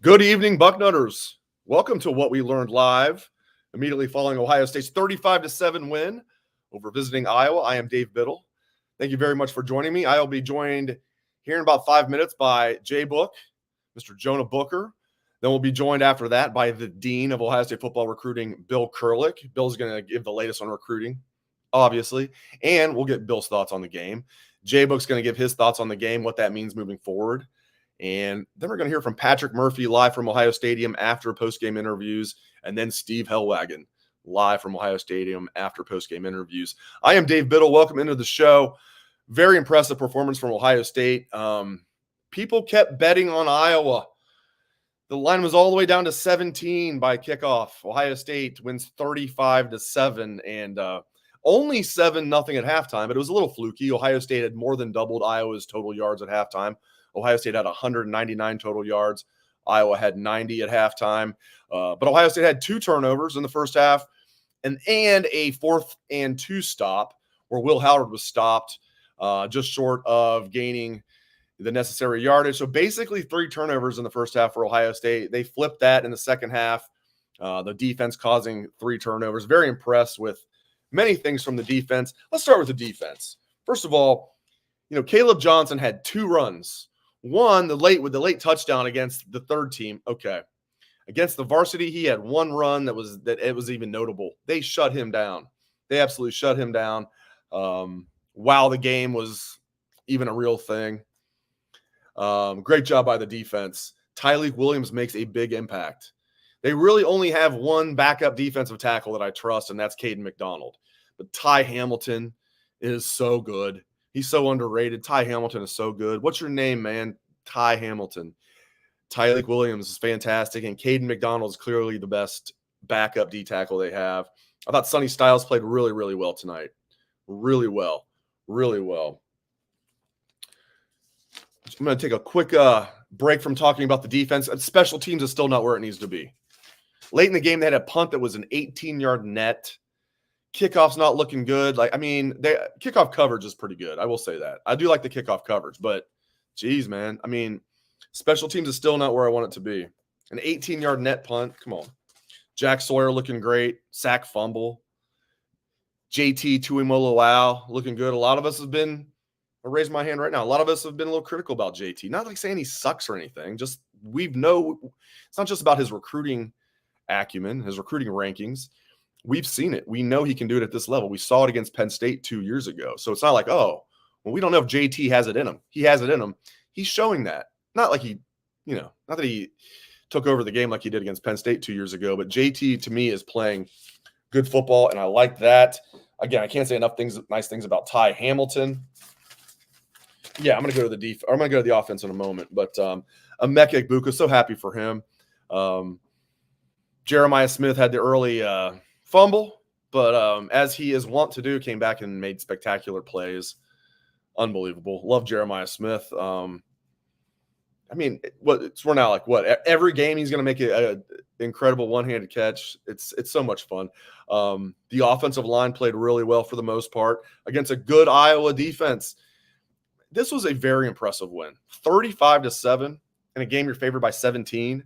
Good evening, Bucknutters. Welcome to What We Learned Live, immediately following Ohio State's 35-7 win over visiting Iowa. I am Dave Biddle. Thank you very much for joining me. I'll be joined here in about 5 minutes by J-Book, Mr. Jonah Booker. Then we'll be joined after that by the Dean of Ohio State football recruiting, Bill Kurelic. Bill's going to give the latest on recruiting, obviously, and we'll get Bill's thoughts on the game. J-Book's going to give his thoughts on the game, what that means moving forward. And then we're going to hear from Patrick Murphy live from Ohio Stadium after postgame interviews, and then Steve Helwagen live from Ohio Stadium after postgame interviews. I am Dave Biddle. Welcome into the show. Very impressive performance from Ohio State. People kept betting on Iowa. The line was all the way down to 17 by kickoff. Ohio State wins 35-7 and only 7-0 at halftime, but it was a little fluky. Ohio State had more than doubled Iowa's total yards at halftime. Ohio State had 199 total yards. Iowa had 90 at halftime. But Ohio State had 2 turnovers in the first half and a 4th and 2 stop where Will Howard was stopped just short of gaining the necessary yardage. So basically 3 turnovers in the first half for Ohio State. They flipped that in the second half. The defense causing 3 turnovers. Very impressed with many things from the defense. Let's start with the defense. First of all, Caleb Johnson had 2 runs. One, the late touchdown against the third team. Okay. Against the varsity, he had 1 run that was even notable. They shut him down. They absolutely shut him down. While the game was even a real thing. Great job by the defense. Tyleik Williams makes a big impact. They really only have 1 backup defensive tackle that I trust, and that's Caden McDonald. But Ty Hamilton is so good. He's so underrated. Ty Hamilton is so good. What's your name, man? Ty Hamilton. Tyleik Williams is fantastic, and Caden McDonald is clearly the best backup D tackle they have. I thought Sonny Styles played really, really well tonight. Really well. Really well. I'm going to take a quick break from talking about the defense. Special teams is still not where it needs to be. Late in the game, they had a punt that was an 18-yard net. Kickoff's not looking good. Kickoff coverage is pretty good. I will say that. I do like the kickoff coverage, but geez, man. Special teams is still not where I want it to be. An 18-yard net punt. Come on. Jack Sawyer looking great. Sack fumble. JT Tuimoloau looking good. A lot of us have been, I'll raise my hand right now. A lot of us have been a little critical about JT. Not like saying he sucks or anything. Just it's not just about his recruiting acumen, his recruiting rankings. We've seen it. We know he can do it at this level. We saw it against Penn State 2 years ago. So it's not like, we don't know if JT has it in him. He has it in him. He's showing that. Not like not that he took over the game like he did against Penn State 2 years ago, but JT to me is playing good football, and I like that. Again, I can't say enough nice things about Ty Hamilton. Yeah, I'm going to go to the offense in a moment, but Emeka Egbuka, so happy for him. Jeremiah Smith had the early fumble, but as he is wont to do, came back and made spectacular plays. Unbelievable. Love Jeremiah Smith. We're now every game he's going to make an incredible one-handed catch. It's so much fun. The offensive line played really well for the most part against a good Iowa defense. This was a very impressive win. 35-7 in a game you're favored by 17.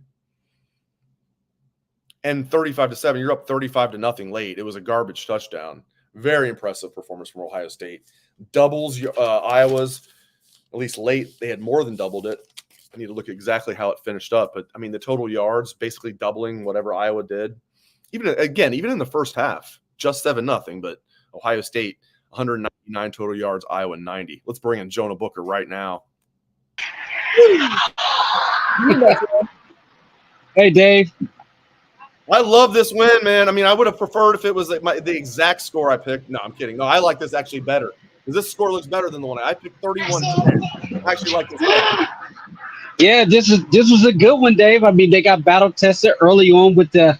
And 35-7, you're up 35-0 late. It was a garbage touchdown. Very impressive performance from Ohio State. Doubles Iowa's, at least late. They had more than doubled it. I need to look at exactly how it finished up. But, the total yards basically doubling whatever Iowa did. Even in the first half, just 7-0. But Ohio State, 199 total yards, Iowa 90. Let's bring in Jonah Booker right now. Hey, Dave. I love this win, man. I would have preferred if it was the exact score I picked. No, I'm kidding. No, I like this actually better because this score looks better than the one I picked. 31-10. I actually like this better. Yeah, this was a good one, Dave. They got battle tested early on with the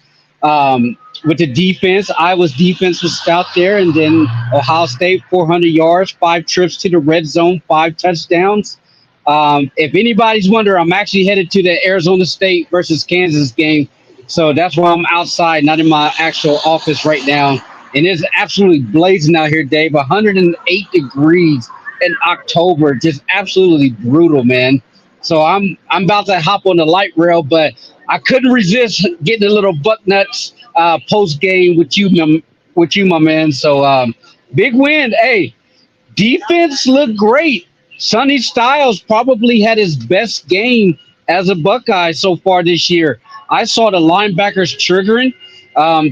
defense. Iowa's defense was stout there, and then Ohio State 400 yards, 5 trips to the red zone, 5 touchdowns. If anybody's wondering, I'm actually headed to the Arizona State versus Kansas game. So that's why I'm outside, not in my actual office right now. And it's absolutely blazing out here, Dave. 108 degrees in October. Just absolutely brutal, man. So I'm about to hop on the light rail, but I couldn't resist getting a little buck nuts post game with you, my man. So big win. Hey, defense looked great. Sonny Styles probably had his best game as a Buckeye so far this year. I saw the linebackers triggering.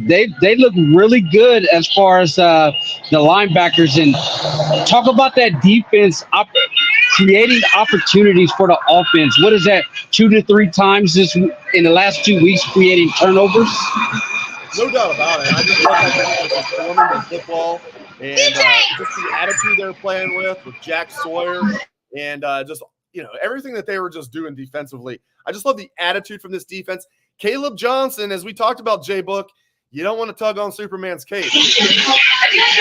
They look really good as far as the linebackers, and talk about that defense creating opportunities for the offense. What is that? 2 to 3 times in the last 2 weeks, creating turnovers. No doubt about it. I just love that defense is forming the football and just the attitude they're playing with Jack Sawyer and just everything that they were just doing defensively. I just love the attitude from this defense. Caleb Johnson, as we talked about, J-Book, you don't want to tug on Superman's cape.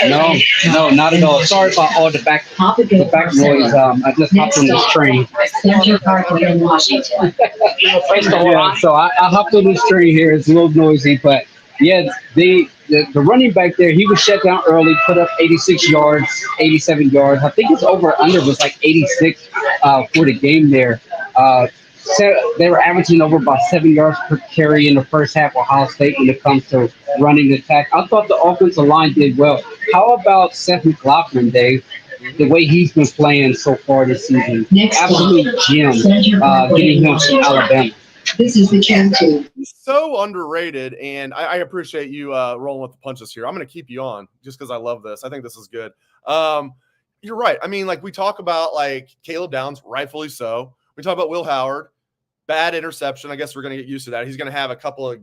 No, not at all. Sorry about all the back noise. I just hopped on this train. Central Park in Washington. Yeah, so I hopped on this train here. It's a little noisy, but yeah, the running back there, he was shut down early, put up 86 yards, 87 yards. I think his over-under was like 86 for the game there. So they were averaging over about 7 yards per carry in the first half of Ohio State when it comes to running attack. I thought the offensive line did well. How about Seth McLaughlin, Dave? The way he's been playing so far this season. Absolute gem getting him from Alabama. This is the Can-Do. So underrated, and I appreciate you rolling with the punches here. I'm going to keep you on just because I love this. I think this is good. You're right. I mean, like we talk about like Caleb Downs, rightfully so. We talk about Will Howard. Bad interception. I guess we're going to get used to that. He's going to have a couple of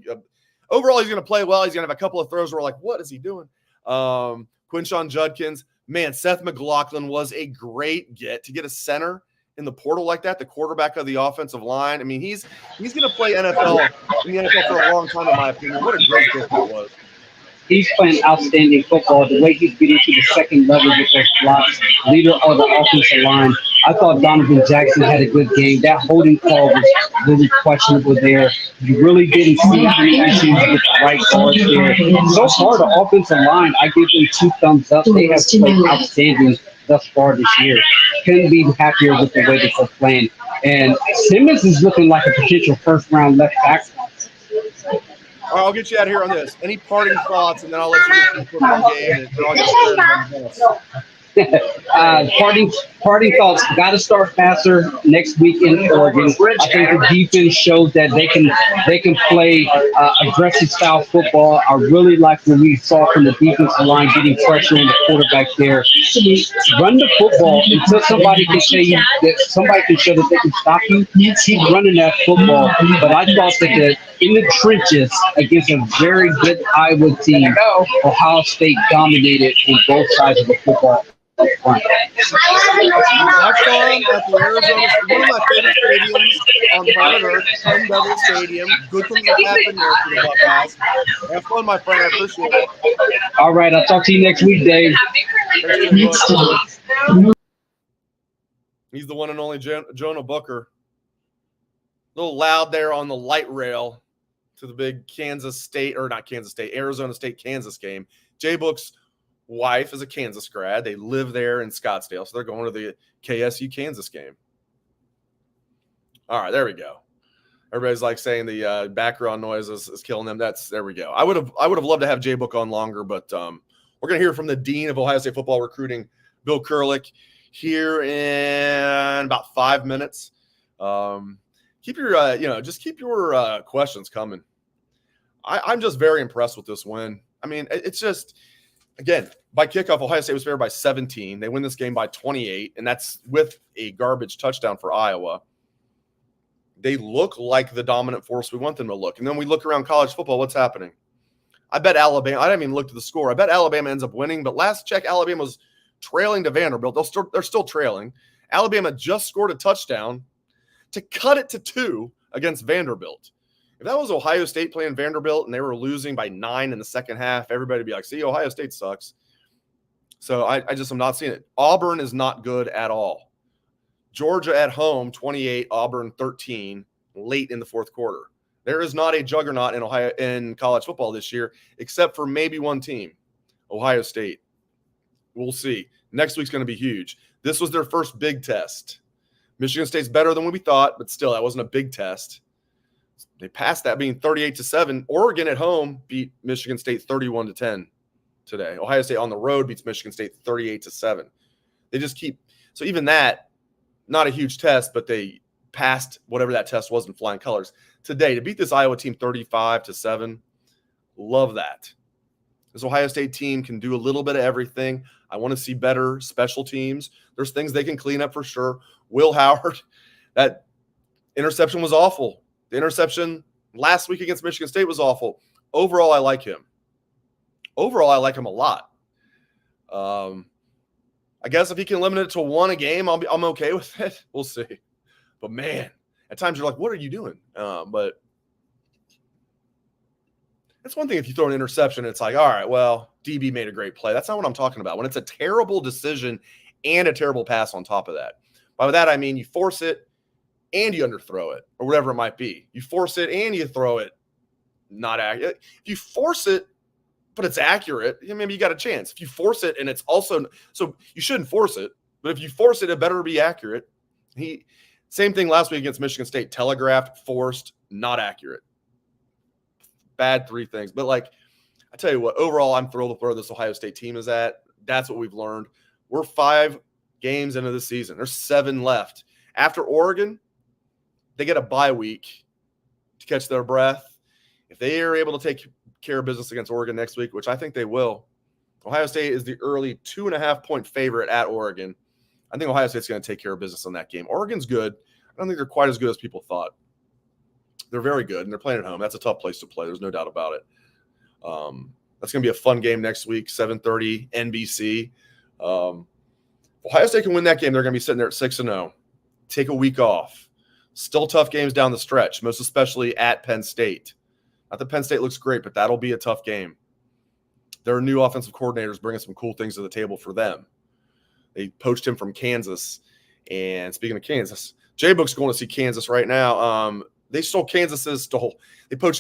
overall, he's going to play well. He's going to have a couple of throws where we're like, what is he doing? Quinshon Judkins. Man, Seth McLaughlin was a great get to get a center in the portal like that, the quarterback of the offensive line. I mean, he's going to play in the NFL for a long time, in my opinion. What a great get that was. He's playing outstanding football. The way he's getting to the second level with those blocks, leader of the offensive line. I thought Donovan Jackson had a good game. That holding call was really questionable there. You really didn't see any issues with the right guards there. So far, the offensive line, I give them 2 thumbs up. They have played outstanding thus far this year. Couldn't be happier with the way that they're playing. And Simmons is looking like a potential first-round left tackle. All right, I'll get you out of here on this. Any parting thoughts, and then I'll let you get to the football game, and I'll get started. Parting thoughts. Got to start faster next week in Oregon. I think the defense showed that they can play aggressive style football. I really like what we saw from the defensive line getting pressure on the quarterback there. Run the football until somebody can show that they can stop you. Keep running that football. But I thought that in the trenches against a very good Iowa team, Ohio State dominated on both sides of the football. That's fun at the Arizona, one of my favorite stadiums on planet Earth, Sun Devil Stadium. Good things have happened there for the Buckeyes. Have fun, my friend. I appreciate it. All right, I'll talk to you next week, Dave. He's the one and only Jonah Booker. A little loud there on the light rail to the big Arizona State, Kansas game. J-Book's wife is a Kansas grad. They live there in Scottsdale, so they're going to the KSU Kansas game. All right, there we go. Everybody's like saying the background noise is killing them. There we go. I would have loved to have J-Book on longer, but we're going to hear from the dean of Ohio State football recruiting, Bill Kurelic, here in about 5 minutes. Keep your questions coming. I'm just very impressed with this win. I mean, it's just. Again, by kickoff, Ohio State was favored by 17. They win this game by 28, and that's with a garbage touchdown for Iowa. They look like the dominant force we want them to look. And then we look around college football, what's happening? I bet Alabama – I didn't even look at the score. I bet Alabama ends up winning, but last check, Alabama was trailing to Vanderbilt. They're still trailing. Alabama just scored a touchdown to cut it to 2 against Vanderbilt. If that was Ohio State playing Vanderbilt and they were losing by 9 in the second half, everybody would be like, see, Ohio State sucks. So I just am not seeing it. Auburn is not good at all. Georgia at home, 28, Auburn 13, late in the fourth quarter. There is not a juggernaut in college football this year, except for maybe one team, Ohio State. We'll see. Next week's going to be huge. This was their first big test. Michigan State's better than we thought, but still, that wasn't a big test. They passed that being 38-7. Oregon at home beat Michigan State 31-10 today. Ohio State on the road beats Michigan State 38-7. They just keep – so even that, not a huge test, but they passed whatever that test was in flying colors. Today, to beat this Iowa team 35-7, love that. This Ohio State team can do a little bit of everything. I want to see better special teams. There's things they can clean up for sure. Will Howard, that interception was awful. The interception last week against Michigan State was awful. Overall, I like him. Overall, I like him a lot. I guess if he can limit it to one a game, I'm okay with it. We'll see. But man, at times you're like, what are you doing? But it's one thing if you throw an interception, it's like, all right, well, DB made a great play. That's not what I'm talking about. When it's a terrible decision and a terrible pass on top of that. By that, I mean you force it and you underthrow it or whatever it might be. You force it and you throw it not accurate. If you force it, but it's accurate, maybe you got a chance. If you force it and it's also – so you shouldn't force it. But if you force it, it better be accurate. Same thing last week against Michigan State. Telegraphed, forced, not accurate. Bad three things. But, like, I tell you what, overall, I'm thrilled with where this Ohio State team is at. That's what we've learned. We're 5 games into the season. There's 7 left. After Oregon, they get a bye week to catch their breath. If they are able to take care of business against Oregon next week, which I think they will, Ohio State is the early 2.5-point favorite at Oregon. I think Ohio State's going to take care of business in that game. Oregon's good. I don't think they're quite as good as people thought. They're very good, and they're playing at home. That's a tough place to play. There's no doubt about it. That's going to be a fun game next week, 7:30 NBC. Ohio State can win that game. They're going to be sitting there at 6-0. Take a week off. Still tough games down the stretch, most especially at Penn State. Not that Penn State looks great, but that'll be a tough game. Their new offensive coordinators bringing some cool things to the table for them. They poached him from Kansas. And speaking of Kansas, J-Book's going to see Kansas right now. They poached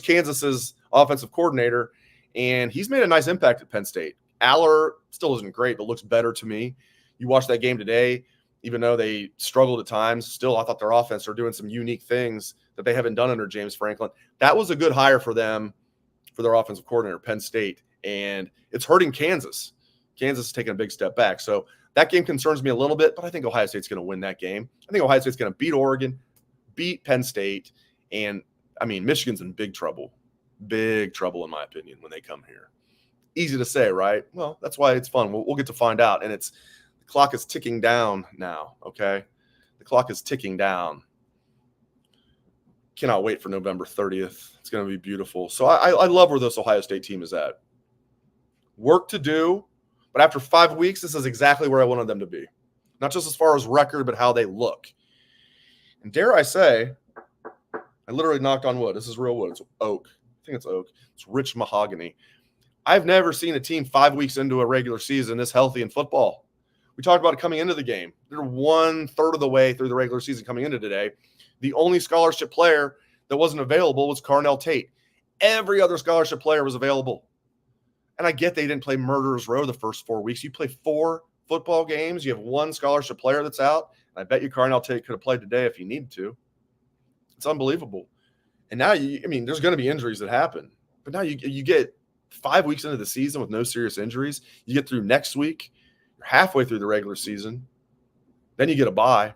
Kansas's offensive coordinator, and he's made a nice impact at Penn State. Aller still isn't great, but looks better to me. You watch that game today, even though they struggled at times, still I thought their offense are doing some unique things that they haven't done under James Franklin. That was a good hire for them, for their offensive coordinator, Penn State, and it's hurting Kansas. Kansas is taking a big step back. So that game concerns me a little bit, but I think Ohio State's going to win that game. I think Ohio State's going to beat Oregon, beat Penn State, and, I mean, Michigan's in big trouble. Big trouble, in my opinion, when they come here. Easy to say, right? Well, that's why it's fun. We'll get to find out, and the clock is ticking down now, okay? The clock is ticking down. Cannot wait for November 30th. It's going to be beautiful. So I love where this Ohio State team is at. Work to do, but after 5 weeks, this is exactly where I wanted them to be. Not just as far as record, but how they look. And dare I say, I literally knocked on wood. This is real wood. It's oak. I think it's oak. It's rich mahogany. I've never seen a team 5 weeks into a regular season this healthy in football. We talked about it coming into the game. They're 1/3 of the way through the regular season coming into today. The only scholarship player that wasn't available was Carnell Tate. Every other scholarship player was available. And I get they didn't play Murderers Row the first 4 weeks. You play 4 football games. You have 1 scholarship player that's out. And I bet you Carnell Tate could have played today if he needed to. It's unbelievable. And now, there's going to be injuries that happen. But now you get 5 weeks into the season with no serious injuries. You get through next week. You're halfway through the regular season. Then you get a bye.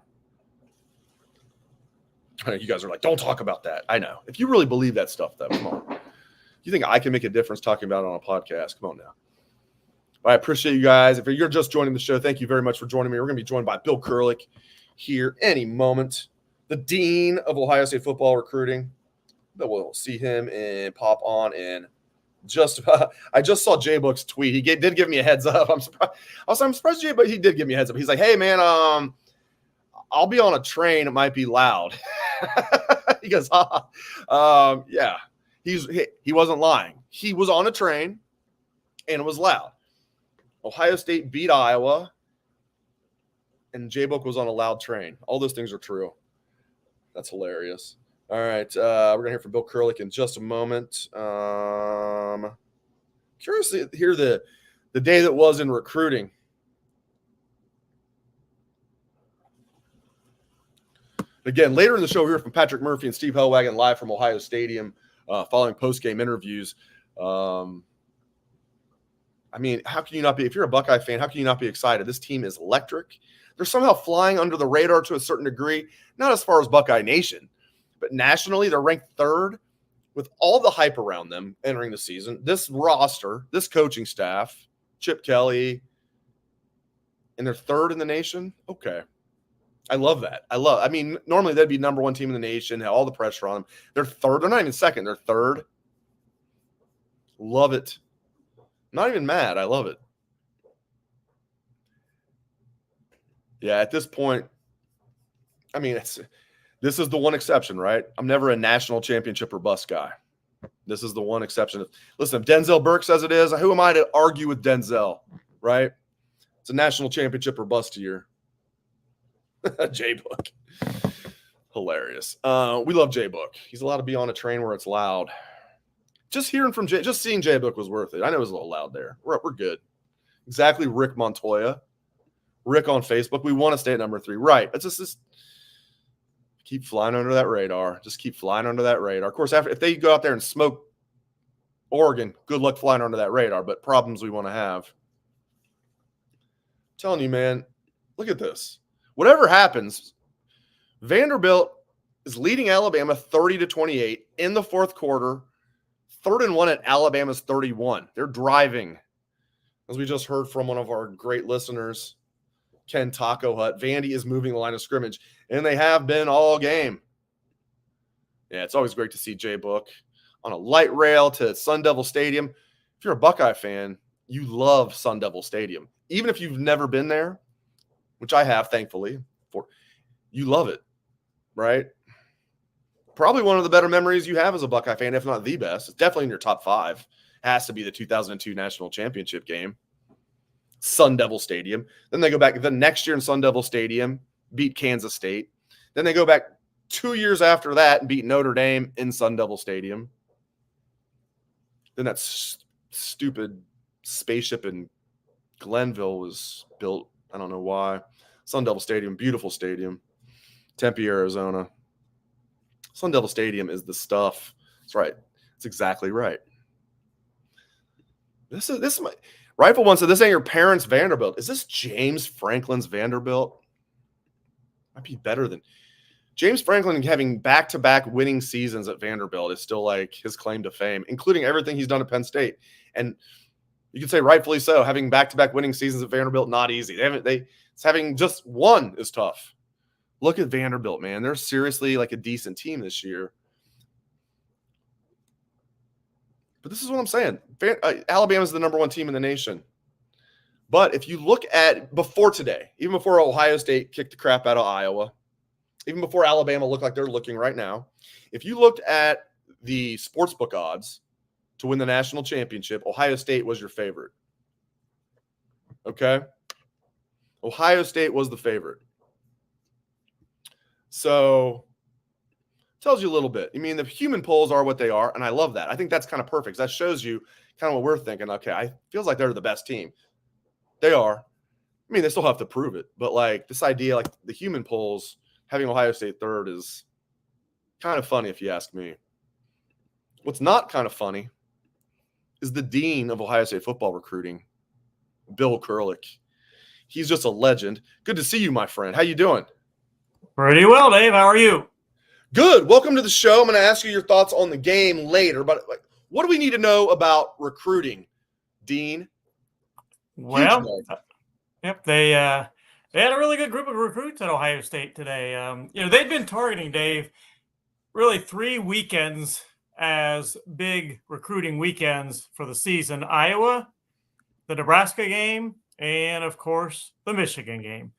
You guys are like, don't talk about that. I know. If you really believe that stuff, though, come on. You think I can make a difference talking about it on a podcast? Come on now. I appreciate you guys. If you're just joining the show, thank you very much for joining me. We're going to be joined by Bill Kurelic here any moment, the Dean of Ohio State football recruiting. But we'll see him and pop on in just about. I just saw J-Book's tweet. He did give me a heads up. I'm surprised J-Book, he did give me a heads up. He's like, hey, man, I'll be on a train. It might be loud. He goes, yeah. He wasn't lying. He was on a train, and it was loud. Ohio State beat Iowa, and J-Book was on a loud train. All those things are true. That's hilarious. All right, we're going to hear from Bill Kurelic in just a moment. Curious to hear the day that was in recruiting. Again, later in the show, we'll hear from Patrick Murphy and Steve Helwagen live from Ohio Stadium following post-game interviews. I mean, how can you not be – if you're a Buckeye fan, how can you not be excited? This team is electric. They're somehow flying under the radar to a certain degree, not as far as Buckeye Nation, but nationally they're ranked third with all the hype around them entering the season. This roster, this coaching staff, Chip Kelly, and they're third in the nation? Okay. I love that. I mean, normally they'd be number one team in the nation, have all the pressure on them. They're third. They're not even second. They're third. Love it. Not even mad. I love it. Yeah, at this point, I mean, this is the one exception, right? I'm never a national championship or bust guy. This is the one exception. Listen, if Denzel Burke says it is, who am I to argue with Denzel, right? It's a national championship or bust year. J-Book. Hilarious. We love J-Book. He's allowed to be on a train where it's loud. Just seeing J-Book was worth it. I know it was a little loud there. We're good. Exactly, Rick Montoya. Rick on Facebook. We want to stay at number 3. Right. It's just keep flying under that radar. Just keep flying under that radar. Of course, if they go out there and smoke Oregon, good luck flying under that radar, but problems we want to have. I'm telling you, man, look at this. Whatever happens, Vanderbilt is leading Alabama 30-28 in the fourth quarter, 3rd and 1 at Alabama's 31. They're driving. As we just heard from one of our great listeners, Ken Taco Hut, Vandy is moving the line of scrimmage, and they have been all game. Yeah, it's always great to see J-Book on a light rail to Sun Devil Stadium. If you're a Buckeye fan, you love Sun Devil Stadium. Even if you've never been there, which I have, thankfully, you love it, right? Probably one of the better memories you have as a Buckeye fan, if not the best. It's definitely in your top 5. Has to be the 2002 National Championship game. Sun Devil Stadium. Then they go back the next year in Sun Devil Stadium, beat Kansas State. Then they go back 2 years after that and beat Notre Dame in Sun Devil Stadium. Then that stupid spaceship in Glenville was built. I don't know why. Sun Devil Stadium, beautiful stadium. Tempe, Arizona. Sun Devil Stadium is the stuff. That's right. That's exactly right. This is my Rifle One said, this ain't your parents' Vanderbilt. Is this James Franklin's Vanderbilt? Might be better than James Franklin having back-to-back winning seasons at Vanderbilt is still like his claim to fame, including everything he's done at Penn State. And you could say rightfully so. Having back-to-back winning seasons at Vanderbilt, not easy. Having just one is tough. Look at Vanderbilt, man. They're seriously like a decent team this year. But this is what I'm saying. Alabama's the number 1 team in the nation. But if you look at before today, even before Ohio State kicked the crap out of Iowa, even before Alabama looked like they're looking right now, if you looked at the sportsbook odds to win the national championship, Ohio State was your favorite. Okay? Ohio State was the favorite. So tells you a little bit. I mean, the human polls are what they are, and I love that. I think that's kind of perfect. That shows you kind of what we're thinking. Okay, feels like they're the best team. They are. I mean, they still have to prove it, but like this idea, like the human polls having Ohio State third is kind of funny if you ask me. What's not kind of funny is the dean of Ohio State football recruiting, Bill Kurelic. He's just a legend. Good to see you, my friend. How you doing? Pretty well, Dave. How are you? Good. Welcome to the show. I'm going to ask you your thoughts on the game later, but what do we need to know about recruiting, Dean? Well, yep, they had a really good group of recruits at Ohio State today. They've been targeting, Dave, really 3 weekends as big recruiting weekends for the season: Iowa, the Nebraska game, and of course the Michigan game.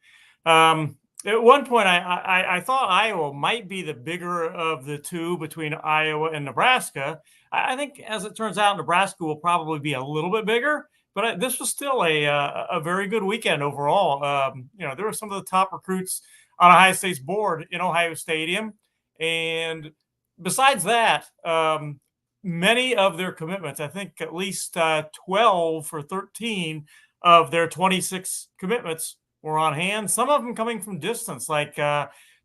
At one point, I thought Iowa might be the bigger of the two between Iowa and Nebraska. I think, as it turns out, Nebraska will probably be a little bit bigger, but this was still a very good weekend overall. There were some of the top recruits on Ohio State's board in Ohio Stadium. And besides that, many of their commitments, I think at least 12 or 13 of their 26 commitments were on hand. Some of them coming from distance, like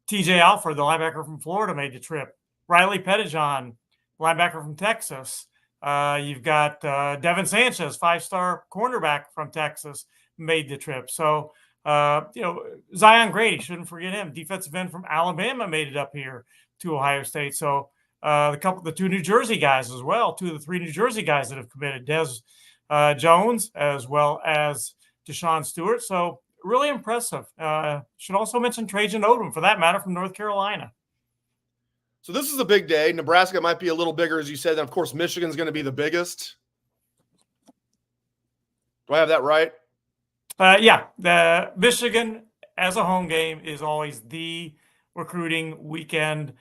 TJ Alford, the linebacker from Florida, made the trip. Riley Pettijohn, linebacker from Texas. You've got Devin Sanchez, 5-star cornerback from Texas, made the trip. So, Zion Grady, shouldn't forget him. Defensive end from Alabama made it up here to Ohio State. So the 2 New Jersey guys as well, 2 of the 3 New Jersey guys that have committed, Des Jones as well as Deshaun Stewart. So really impressive. Should also mention Trajan Odom, for that matter, from North Carolina. So this is a big day. Nebraska might be a little bigger, as you said. And of course, Michigan's going to be the biggest. Do I have that right? Yeah. The Michigan as a home game is always the recruiting weekend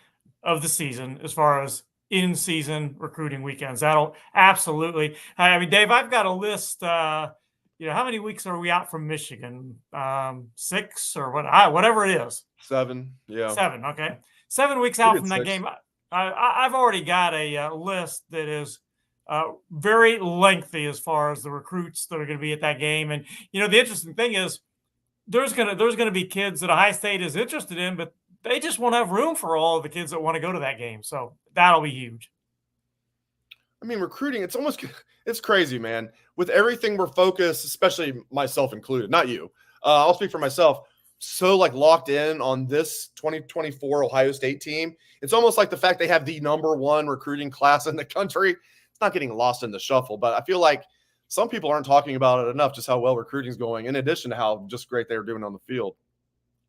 of the season as far as in-season recruiting weekends. That'll absolutely. I mean, Dave, I've got a list. How many weeks are we out from Michigan? 6 or whatever it is. 7. Yeah. 7. Okay. 7 weeks out from that game. I've already got a list that is very lengthy as far as the recruits that are going to be at that game. And, the interesting thing is there's going to be kids that Ohio State is interested in, but they just won't have room for all of the kids that want to go to that game. So that'll be huge. I mean, recruiting, it's crazy, man. With everything we're focused, especially myself included, not you. I'll speak for myself. So locked in on this 2024 Ohio State team. It's almost like the fact they have the #1 recruiting class in the country. It's not getting lost in the shuffle, but I feel like some people aren't talking about it enough, just how well recruiting is going, in addition to how just great they're doing on the field.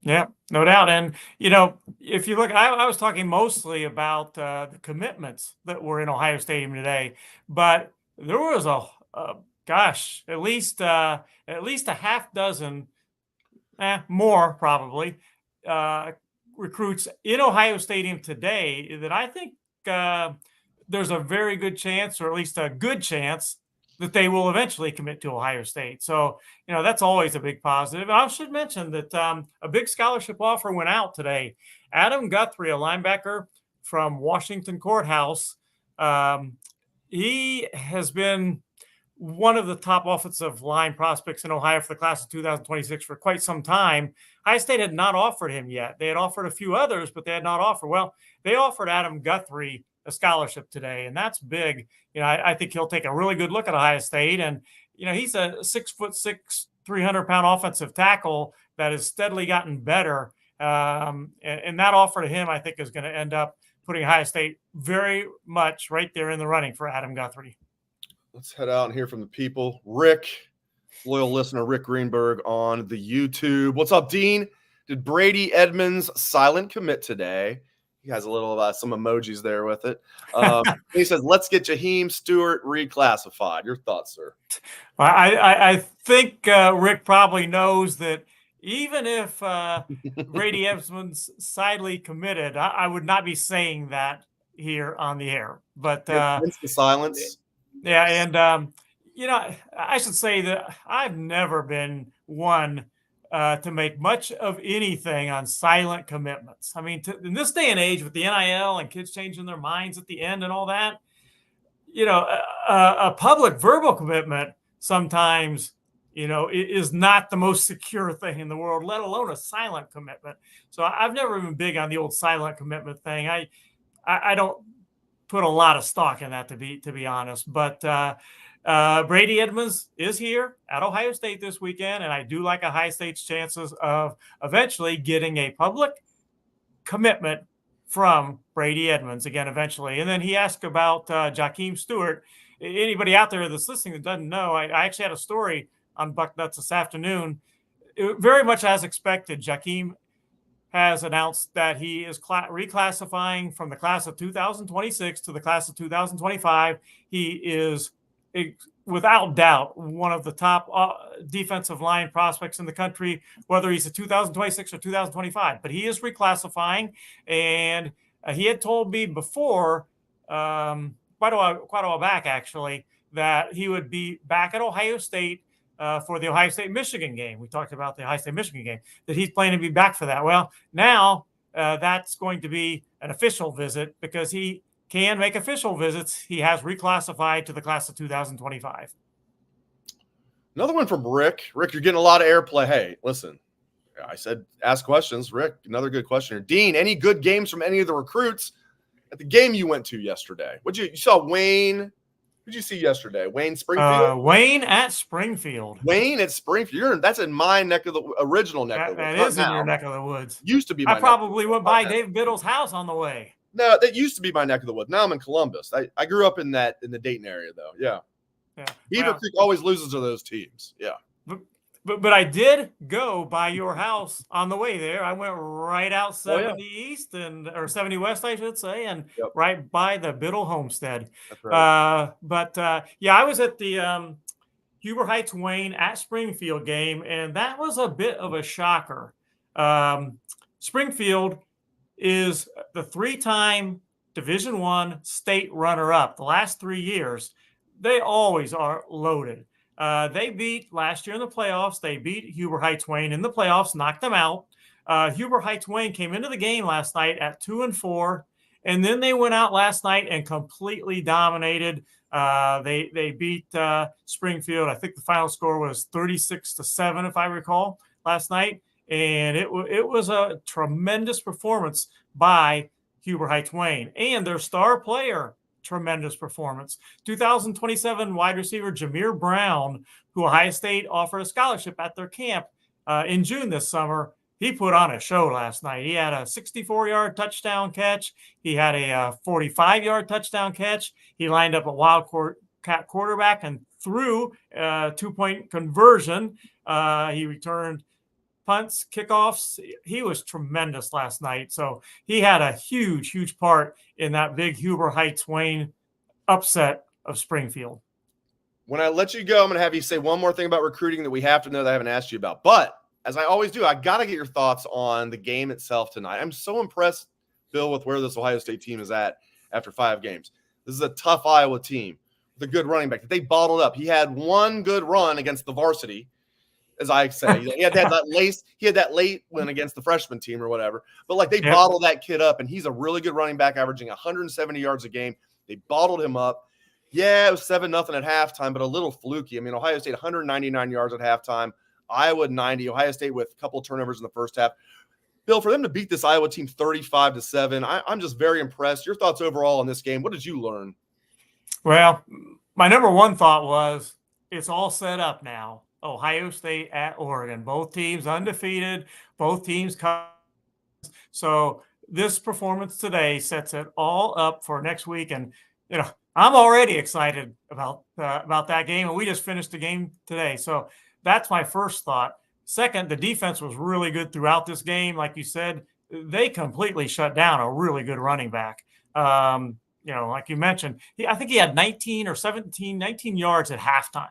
Yeah, no doubt. And, if you look, I was talking mostly about the commitments that were in Ohio Stadium today, but there was at least a half dozen, more probably, recruits in Ohio Stadium today that I think there's a very good chance, or at least a good chance, that they will eventually commit to Ohio State. So, that's always a big positive. And I should mention that a big scholarship offer went out today. Adam Guthrie, a linebacker from Washington Courthouse, he has been one of the top offensive line prospects in Ohio for the class of 2026 for quite some time. Ohio State had not offered him yet. They had offered a few others, but they had not offered. Well, they offered Adam Guthrie a scholarship today, and that's big. I think he'll take a really good look at Ohio State, and he's a 6'6", 300-pound offensive tackle that has steadily gotten better. And that offer to him, I think, is going to end up putting Ohio State very much right there in the running for Adam Guthrie. Let's head out and hear from the people. Rick, loyal listener, Rick Greenberg on the YouTube. What's up, Dean? Did Brady Edmonds silent commit today? He has a little some emojis there with it. He says, let's get Jaheim Stewart reclassified. Your thoughts, sir? I think Rick probably knows that even if Brady Edmonds sidely committed, I would not be saying that here on the air. But the silence. Yeah, and I should say that I've never been one to make much of anything on silent commitments. I mean, in this day and age with the NIL and kids changing their minds at the end and all that, a public verbal commitment sometimes, is not the most secure thing in the world, let alone a silent commitment. So I've never been big on the old silent commitment thing. I don't put a lot of stock in that, to be honest. But Brady Edmonds is here at Ohio State this weekend, and I do like Ohio State's chances of eventually getting a public commitment from Brady Edmonds again eventually. And then he asked about Jaheim Stewart. Anybody out there that's listening that doesn't know, I actually had a story on Bucknuts this afternoon. Very much as expected, Jaheim has announced that he is reclassifying from the class of 2026 to the class of 2025. He is, without doubt, one of the top defensive line prospects in the country, whether he's a 2026 or 2025. But he is reclassifying, and he had told me before, quite a while back, actually, that he would be back at Ohio State for the Ohio State-Michigan game. We talked about the Ohio State-Michigan game, that he's planning to be back for that. Well, now that's going to be an official visit because he can make official visits. He has reclassified to the class of 2025. Another one from Rick. Rick, you're getting a lot of airplay. Hey, listen, I said ask questions. Rick, another good question here. Dean, any good games from any of the recruits at the game you went to yesterday? You saw Wayne? Who'd you see yesterday? Wayne Springfield? Wayne at Springfield. Wayne at Springfield. That's in my neck of the original neck of the woods. That is in your neck of the woods. Used to be my I probably went by Dave Biddle's house on the way. No, that used to be my neck of the woods. Now I'm in Columbus. I grew up in the Dayton area, though. Yeah. Beaver Creek always loses to those teams. Yeah. But I did go by your house on the way there. I went right out 70 East or 70 West, I should say, and right by the Biddle homestead. That's right. I was at the Huber Heights Wayne at Springfield game, and that was a bit of a shocker. Springfield is the 3-time Division I state runner-up. The last 3 years, they always are loaded. They beat last year in the playoffs. They beat Huber Heights Wayne in the playoffs, knocked them out. Huber Heights Wayne came into the game last night at 2-4, and then they went out last night and completely dominated. They beat Springfield. I think the final score was 36-7, if I recall, last night, and it was a tremendous performance by Huber Heights Wayne and their star player. Tremendous performance. 2027 wide receiver Jameer Brown, who Ohio State offered a scholarship at their camp in June this summer. He put on a show last night. He had a 64-yard touchdown catch. He had a 45-yard touchdown catch. He lined up a wildcat quarterback and threw a 2-point conversion. He returned punts, kickoffs. He was tremendous last night. So he had a huge part in that big Huber Heights Wayne upset of Springfield. When I let you go, I'm going to have you say one more thing about recruiting that we have to know that I haven't asked you about. But as I always do, I got to get your thoughts on the game itself tonight. I'm so impressed, Bill, with where this Ohio State team is at after 5 games. This is a tough Iowa team with a good running back that they bottled up. He had one good run against the varsity, as I say. He had that late win against the freshman team or whatever. But they bottled that kid up, and he's a really good running back, averaging 170 yards a game. They bottled him up. Yeah, it was 7-0 at halftime, but a little fluky. I mean, Ohio State 199 yards at halftime, Iowa 90, Ohio State with a couple of turnovers in the first half. Bill, for them to beat this Iowa team 35-7, I'm just very impressed. Your thoughts overall on this game? What did you learn? Well, my number one thought was it's all set up now. Ohio State at Oregon, both teams undefeated, both teams come. So this performance today sets it all up for next week. And, I'm already excited about that game. And we just finished the game today. So that's my first thought. Second, the defense was really good throughout this game. Like you said, they completely shut down a really good running back. Like you mentioned, I think he had 19 yards at halftime.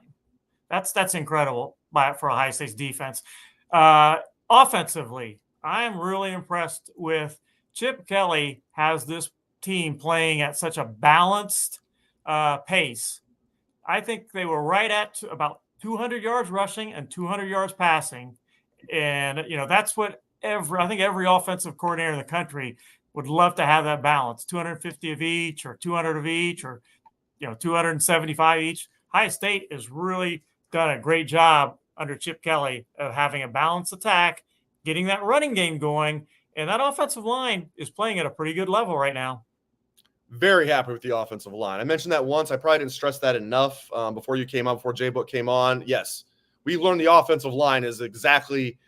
That's incredible for Ohio State's defense. Offensively, I am really impressed with Chip Kelly. Has this team playing at such a balanced pace. I think they were right at about 200 yards rushing and 200 yards passing. And, that's what every offensive coordinator in the country would love to have that balance, 250 of each or 200 of each or, 275 each. Ohio State has really done a great job under Chip Kelly of having a balanced attack, getting that running game going, and that offensive line is playing at a pretty good level right now. Very happy with the offensive line. I mentioned that once. I probably didn't stress that enough before you came on, before J-Book came on. Yes, we learned the offensive line is exactly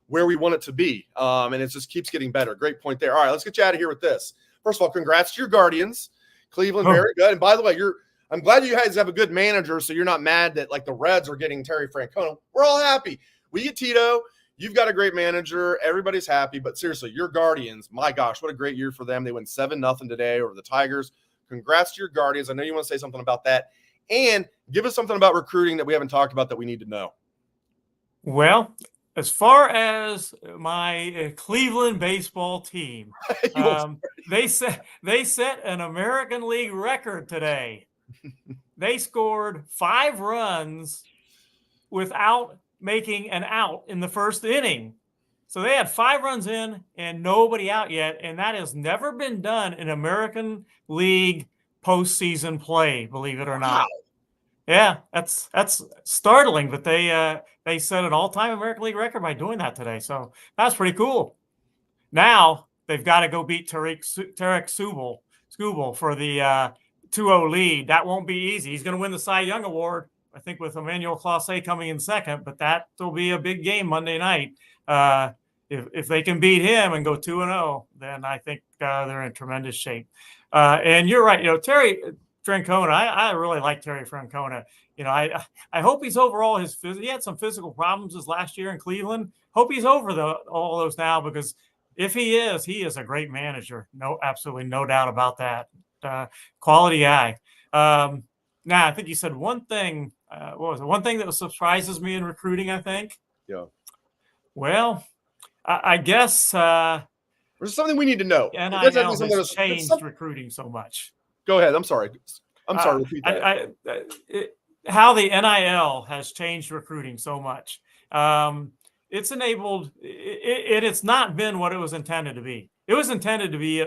where we want it to be, and it just keeps getting better. Great point there. All right, let's get you out of here with this. First of all, congrats to your Guardians. Cleveland, very good. And by the way, I'm glad you guys have a good manager, so you're not mad that the Reds are getting Terry Francona. We're all happy. We get Tito. You've got a great manager. Everybody's happy. But seriously, your Guardians, my gosh, what a great year for them. They win 7-0 today over the Tigers. Congrats to your Guardians. I know you want to say something about that. And give us something about recruiting that we haven't talked about that we need to know. Well, as far as my Cleveland baseball team, they set an American League record today. They scored 5 runs without making an out in the first inning. So they had 5 runs in and nobody out yet, and that has never been done in American League postseason play, believe it or not. Yeah, that's startling, but they set an all-time American League record by doing that today. So that's pretty cool. Now they've got to go beat Tarek Skubal for the 2-0 lead. That won't be easy. He's going to win the Cy Young Award, I think, with Emmanuel Clase coming in second, but that will be a big game Monday night. If they can beat him and go 2-0, then I think they're in tremendous shape. And you're right. Terry Francona, I really like Terry Francona. I hope he's over all his he had some physical problems his last year in Cleveland. Hope he's over all those now, because if he is a great manager. No, absolutely no doubt about that. Quality guy. Now, I think you said one thing. What was it? One thing that surprises me in recruiting, I think. Yeah. Well, I guess there's something we need to know. NIL has changed recruiting so much. Go ahead. I'm sorry. Repeat that. How the NIL has changed recruiting so much. It's enabled it's not been what it was intended to be. It was intended to be,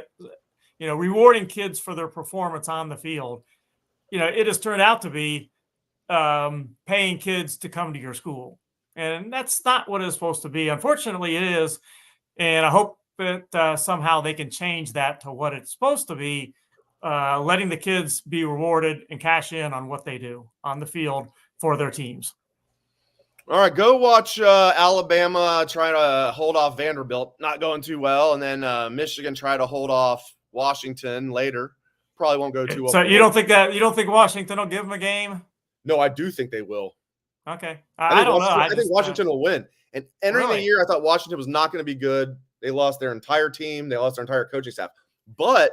rewarding kids for their performance on the field. It has turned out to be paying kids to come to your school. And that's not what it's supposed to be. Unfortunately, it is. And I hope that somehow they can change that to what it's supposed to be, letting the kids be rewarded and cash in on what they do on the field for their teams. All right, go watch Alabama try to hold off Vanderbilt. Not going too well. And then Michigan try to hold off Washington later. Probably won't go too well. So you don't think Washington will give them a game? No, I do think they will. Okay. I don't know. I think Washington will win. And entering Really? the year, I thought Washington was not going to be good. They lost their entire team. They lost their entire coaching staff. But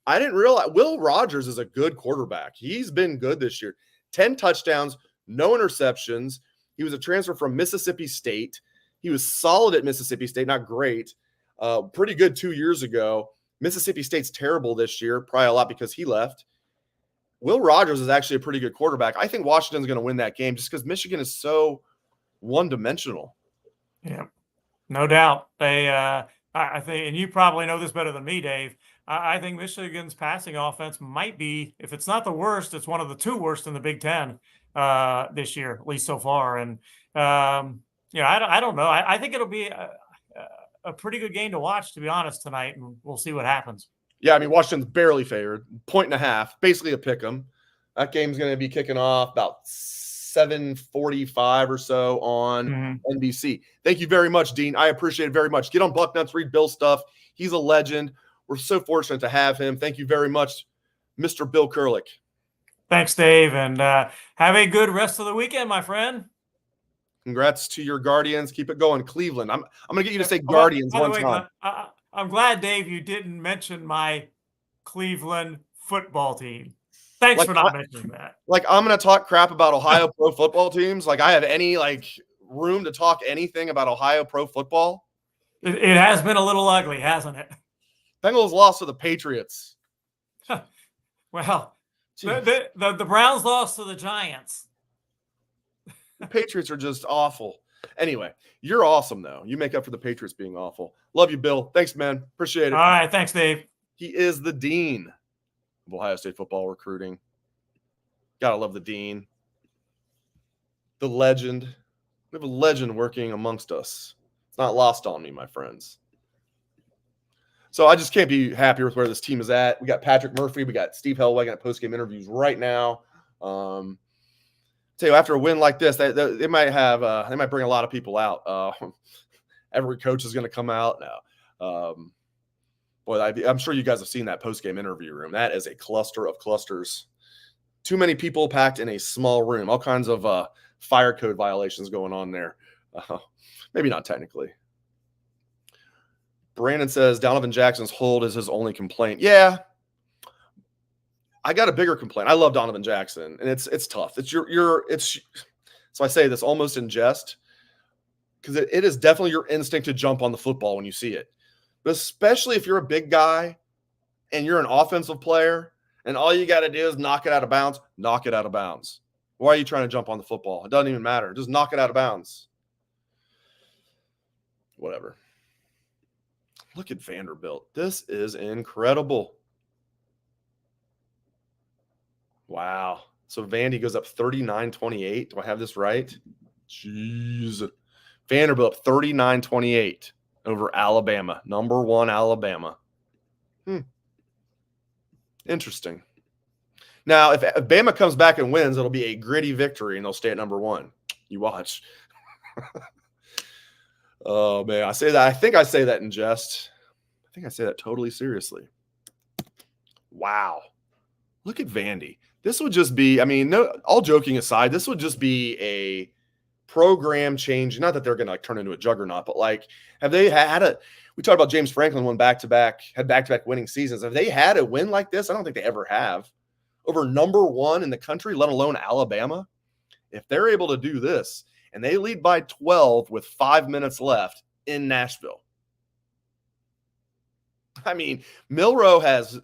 I didn't realize Will Rogers is a good quarterback. He's been good this year. 10 touchdowns, no interceptions. He was a transfer from Mississippi State. He was solid at Mississippi State, not great. Pretty good 2 years ago. Mississippi State's terrible this year, probably a lot because he left. Will Rogers is actually a pretty good quarterback. I think Washington's going to win that game just because Michigan is so one-dimensional. Yeah, no doubt. I think, and you probably know this better than me, Dave. I think Michigan's passing offense might be, if it's not the worst, it's one of the two worst in the Big Ten this year, at least so far. And I don't know. I think it'll be a pretty good game to watch, to be honest, tonight, and we'll see what happens. Yeah, I mean, Washington's barely favored, 1.5, basically a pick 'em. That game's going to be kicking off about 7:45 or so on NBC. Thank you very much, Dean. I appreciate it very much. Get on Bucknuts, read Bill's stuff. He's a legend. We're so fortunate to have him. Thank you very much, Mr. Bill Kurelic. Thanks, Dave, and have a good rest of the weekend, my friend. Congrats to your Guardians. Keep it going, Cleveland. I'm going to get you to say Guardians one time. I'm glad, Dave, you didn't mention my Cleveland football team. Thanks for not mentioning that. Like, I'm going to talk crap about Ohio pro football teams. Like, I have any room to talk anything about Ohio pro football. It has been a little ugly, hasn't it? Bengals lost to the Patriots. Well, the Browns lost to the Giants. The Patriots are just awful. Anyway, you're awesome, though. You make up for the Patriots being awful. Love you, Bill. Thanks, man. Appreciate it. All right. Thanks, Dave. He is the dean of Ohio State football recruiting. Gotta love the dean. The legend. We have a legend working amongst us. It's not lost on me, my friends. So I just can't be happier with where this team is at. We got Patrick Murphy. We got Steve Helwagen at postgame interviews right now. Tell you, after a win like this, they might bring a lot of people out. Every coach is going to come out now. Boy, I'm sure you guys have seen that postgame interview room. That is a cluster of clusters. Too many people packed in a small room. All kinds of fire code violations going on there. Maybe not technically. Brandon says Donovan Jackson's hold is his only complaint. Yeah. I got a bigger complaint. I love Donovan Jackson, and it's tough. It's so I say this almost in jest, because it is definitely your instinct to jump on the football when you see it. But especially if you're a big guy and you're an offensive player and all you got to do is knock it out of bounds, knock it out of bounds. Why are you trying to jump on the football? It doesn't even matter. Just knock it out of bounds. Whatever. Look at Vanderbilt. This is incredible. Wow. So Vandy goes up 39-28. Do I have this right? Jeez. Vanderbilt up 39-28 over Alabama. Number 1 Alabama. Interesting. Now, if Bama comes back and wins, it'll be a gritty victory, and they'll stay at number 1. You watch. Oh, man. I say that. I think I say that in jest. I think I say that totally seriously. Wow. Look at Vandy. This would just be, I mean, no, all joking aside, this would just be a program change. Not that they're going to turn into a juggernaut, but have they had we talked about James Franklin won back-to-back winning seasons. Have they had a win like this? I don't think they ever have. Over number 1 in the country, let alone Alabama. If they're able to do this and they lead by 12 with 5 minutes left in Nashville. I mean, Milroe has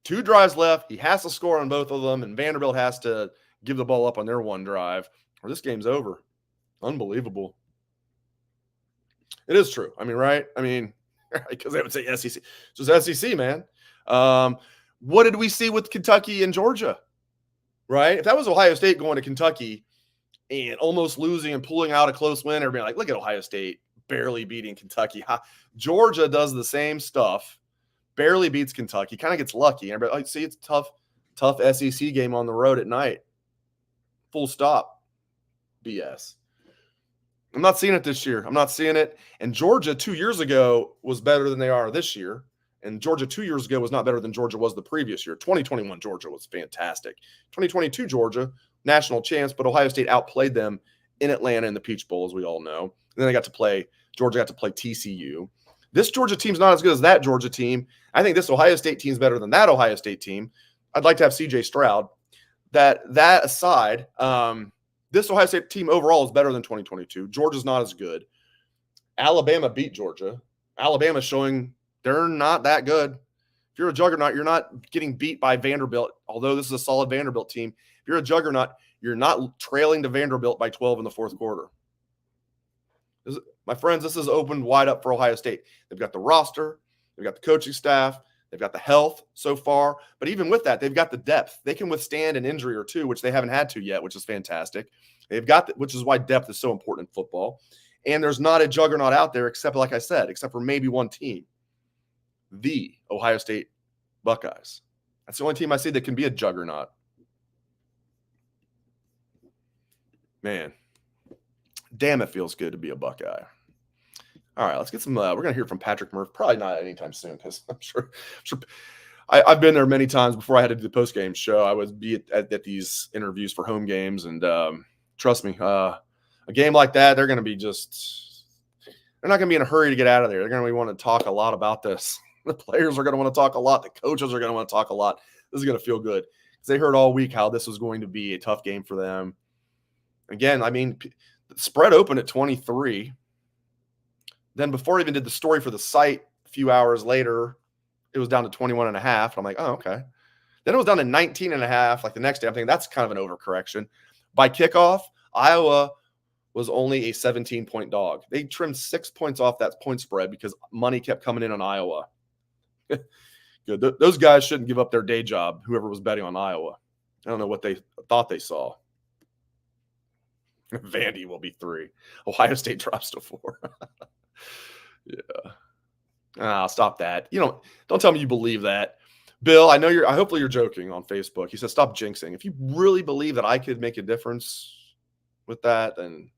2 drives left. He has to score on both of them, and Vanderbilt has to give the ball up on their 1 drive, or this game's over. Unbelievable. It is true. I mean, right? I mean, because they would say SEC. So it's SEC, man. What did we see with Kentucky and Georgia? Right? If that was Ohio State going to Kentucky and almost losing and pulling out a close win, everybody like, look at Ohio State barely beating Kentucky. Georgia does the same stuff, barely beats Kentucky, kind of gets lucky. Everybody, see, it's a tough SEC game on the road at night. Full stop. BS. I'm not seeing it this year. I'm not seeing it. And Georgia 2 years ago was better than they are this year. And Georgia 2 years ago was not better than Georgia was the previous year. 2021 Georgia was fantastic. 2022 Georgia, national champs, but Ohio State outplayed them in Atlanta in the Peach Bowl, as we all know. And then Georgia got to play TCU. This Georgia team's not as good as that Georgia team. I think this Ohio State team's better than that Ohio State team. I'd like to have CJ Stroud. That aside, this Ohio State team overall is better than 2022. Georgia's not as good. Alabama beat Georgia. Alabama's showing they're not that good. If you're a juggernaut, you're not getting beat by Vanderbilt, although this is a solid Vanderbilt team. If you're a juggernaut, you're not trailing to Vanderbilt by 12 in the 4th quarter. My friends, this is opened wide up for Ohio State. They've got the roster. They've got the coaching staff. They've got the health so far. But even with that, they've got the depth. They can withstand an injury or two, which they haven't had to yet, which is fantastic. They've got which is why depth is so important in football. And there's not a juggernaut out there except, like I said, except for maybe one team, the Ohio State Buckeyes. That's the only team I see that can be a juggernaut. Man, damn, it feels good to be a Buckeye. All right, let's get some. We're going to hear from Patrick Murphy. Probably not anytime soon because I'm sure I've been there many times before I had to do the post-game show. I would be at these interviews for home games, and trust me, a game like that, they're going to be they're not going to be in a hurry to get out of there. They're going to want to talk a lot about this. The players are going to want to talk a lot. The coaches are going to want to talk a lot. This is going to feel good because they heard all week how this was going to be a tough game for them. Again, I mean, the spread opened at 23. Then before I even did the story for the site, a few hours later, it was down to 21.5. And I'm like, oh, okay. Then it was down to 19.5. Like the next day, I'm thinking that's kind of an overcorrection. By kickoff, Iowa was only a 17-point dog. They trimmed 6 points off that point spread because money kept coming in on Iowa. Good. Those guys shouldn't give up their day job, whoever was betting on Iowa. I don't know what they thought they saw. Vandy will be 3. Ohio State drops to 4. Yeah. Stop that. Don't tell me you believe that. Bill, hopefully you're joking on Facebook. He says, stop jinxing. If you really believe that I could make a difference with that, then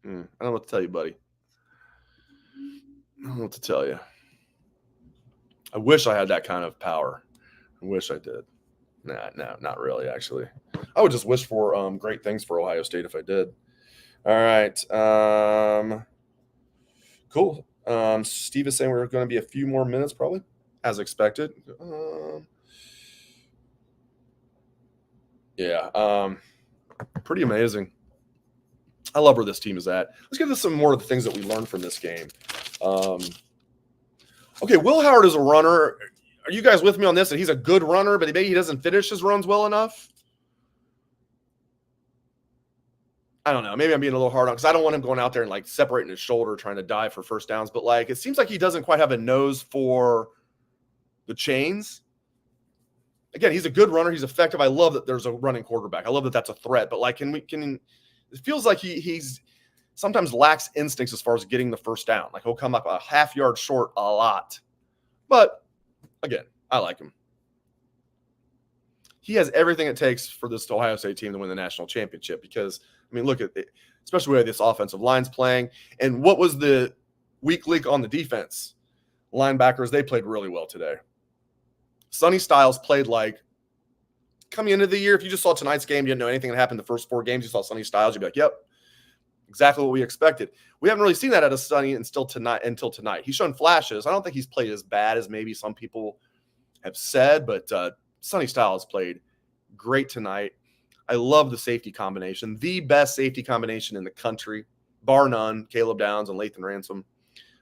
I don't know what to tell you, buddy. I don't know what to tell you. I wish I had that kind of power. I wish I did. Nah, not really, actually. I would just wish for great things for Ohio State if I did. All right. Cool. Steve is saying we're going to be a few more minutes, probably, as expected. Pretty amazing. I love where this team is at. Let's get to some more of the things that we learned from this game. Okay, Will Howard is a runner. Are you guys with me on this? That he's a good runner, but maybe he doesn't finish his runs well enough? I don't know. Maybe I'm being a little hard on because I don't want him going out there and separating his shoulder trying to dive for first downs. But it seems like he doesn't quite have a nose for the chains. again, he's a good runner. He's effective. I love that there's a running quarterback. I love that that's a threat. But like, it feels like he's sometimes lacks instincts as far as getting the first down. Like he'll come up a half yard short a lot. But again, I like him. He has everything it takes for this Ohio State team to win the national championship because, I mean, look at it, especially the way this offensive line's playing. And what was the weak link on the defense? Linebackers, they played really well today. Sonny Styles played like coming into the year. If you just saw tonight's game, you didn't know anything that happened the first 4 games. You saw Sonny Styles, you'd be like, yep, exactly what we expected. We haven't really seen that out of Sonny until tonight. He's shown flashes. I don't think he's played as bad as maybe some people have said, but Sonny Styles played great tonight. I love the safety combination, the best safety combination in the country, bar none. Caleb Downs and Lathan Ransom.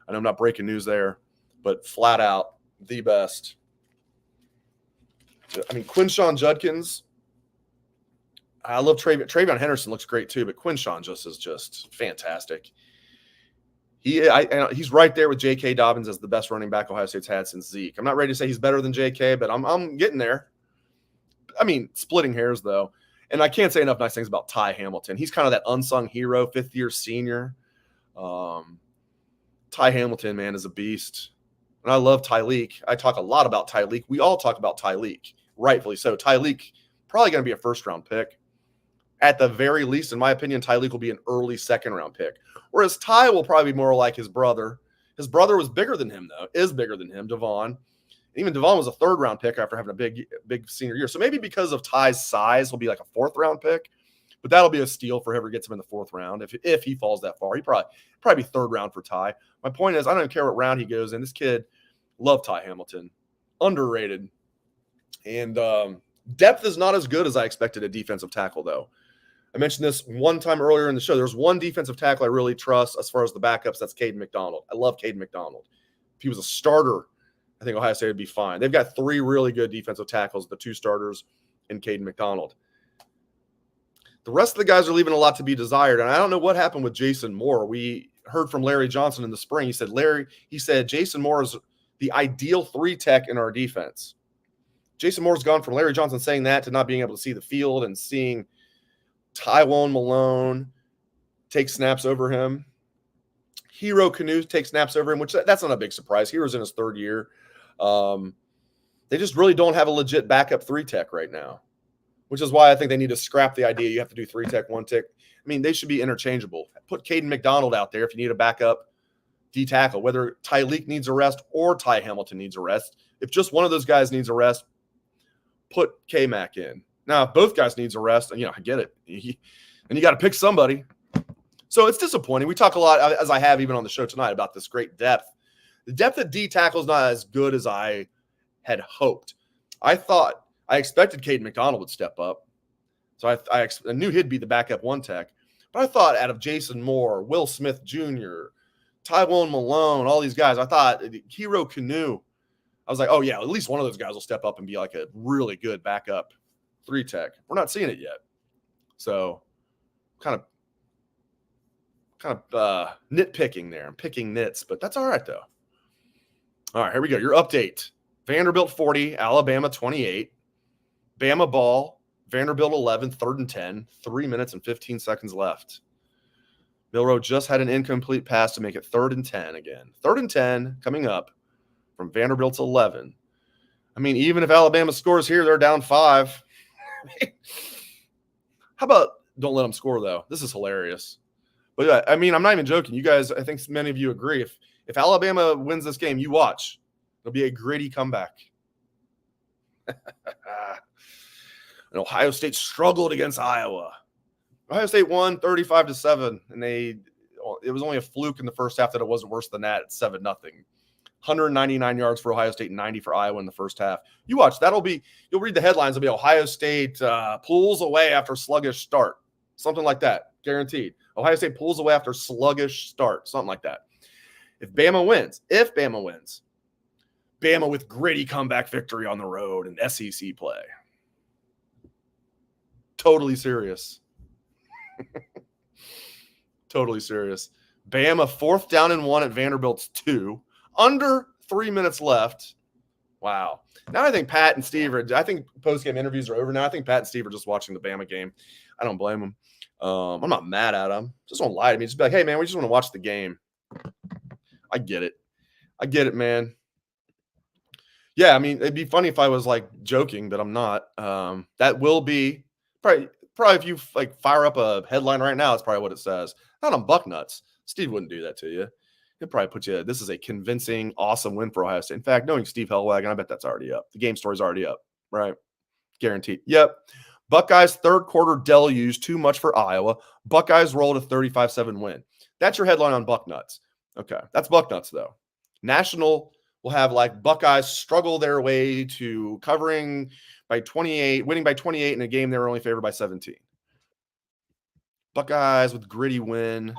I know I'm not breaking news there, but flat out the best. I mean, Quinshawn Judkins. I love Travion Henderson looks great too, but Quinshawn is just fantastic. He's right there with J.K. Dobbins as the best running back Ohio State's had since Zeke. I'm not ready to say he's better than J.K., but I'm getting there. I mean, splitting hairs though, and I can't say enough nice things about Ty Hamilton. He's kind of that unsung hero, 5th-year senior. Ty Hamilton, man, is a beast, and I love Tyleek. I talk a lot about Tyleek. We all talk about Tyleek, rightfully so. Tyleek probably going to be a first-round pick. At the very least, in my opinion, Tyleek will be an early 2nd-round pick. Whereas Ty will probably be more like his brother. His brother was bigger than him, though, is bigger than him, Devon. Even Devon was a 3rd-round pick after having a big senior year. So maybe because of Ty's size, he'll be like a 4th-round pick. But that'll be a steal for whoever gets him in the 4th round. If he falls that far, he probably be 3rd round for Ty. My point is, I don't even care what round he goes in. This kid, love Ty Hamilton. Underrated. And depth is not as good as I expected at defensive tackle, though. I mentioned this one time earlier in the show. There's one defensive tackle I really trust as far as the backups. That's Caden McDonald. I love Caden McDonald. If he was a starter, I think Ohio State would be fine. They've got 3 really good defensive tackles, the 2 starters and Caden McDonald. The rest of the guys are leaving a lot to be desired, and I don't know what happened with Jason Moore. We heard from Larry Johnson in the spring. He said Jason Moore is the ideal 3 tech in our defense. Jason Moore's gone from Larry Johnson saying that to not being able to see the field and seeing Tywone Malone take snaps over him. Hero Kanu takes snaps over him, which that's not a big surprise. Hero's in his 3rd year. They just really don't have a legit backup 3 tech right now, which is why I think they need to scrap the idea you have to do 3 tech, 1 tech. I mean, they should be interchangeable. Put Caden McDonald out there if you need a backup D tackle, whether Tyleek needs a rest or Ty Hamilton needs a rest. If just one of those guys needs a rest, put K-Mac in. Now, if both guys needs a rest, I get it. And you got to pick somebody. So it's disappointing. We talk a lot, as I have even on the show tonight, about this great depth. The depth at D tackle is not as good as I had hoped. I expected Caden McDonald would step up. So I knew he'd be the backup 1 tech. But I thought out of Jason Moore, Will Smith Jr., Tywone Malone, all these guys, I thought Hero Kanu, I was like, oh, yeah, at least one of those guys will step up and be like a really good backup 3 tech. We're not seeing it yet. So kind of nitpicking there. I'm picking nits, but that's all right, though. All right, here we go. Your update. Vanderbilt 40, Alabama 28. Bama ball, Vanderbilt 11, 3rd and 10, 3 minutes and 15 seconds left. Milroe just had an incomplete pass to make it 3rd and 10 again. 3rd and 10 coming up from Vanderbilt's 11. I mean, even if Alabama scores here, they're down 5. How about don't let them score, though? This is hilarious. But, yeah, I mean, I'm not even joking. You guys, I think many of you agree. If Alabama wins this game, you watch. It'll be a gritty comeback. And Ohio State struggled against Iowa. Ohio State won 35-7, and it was only a fluke in the first half that it wasn't worse than that at 7-0. 199 yards for Ohio State and 90 for Iowa in the first half. You watch. You'll read the headlines. It'll be Ohio State pulls away after sluggish start. Something like that. Guaranteed. Ohio State pulls away after sluggish start. Something like that. If Bama wins, Bama with gritty comeback victory on the road and SEC play. Totally serious. Totally serious. Bama 4th down and 1 at Vanderbilt's 2. Under 3 minutes left. Wow. Now I think Pat and Steve I think post-game interviews are over now. I think Pat and Steve are just watching the Bama game. I don't blame them. I'm not mad at them. Just don't lie to me. Just be like, hey, man, we just want to watch the game. I get it, man. Yeah, I mean, it'd be funny if I was like joking, but I'm not. That will be probably if you like fire up a headline right now, it's probably what it says. Not on Bucknuts. Steve wouldn't do that to you. He'll probably put you, this is a convincing, awesome win for Ohio State. In fact, knowing Steve Helwagen, I bet that's already up. The game story's already up, right? Guaranteed. Yep. Buckeyes third quarter deluge, too much for Iowa. Buckeyes rolled a 35-7 win. That's your headline on Bucknuts. Okay. That's Bucknuts, though. National will have like Buckeyes struggle their way to covering by 28, winning by 28 in a game they were only favored by 17. Buckeyes with gritty win.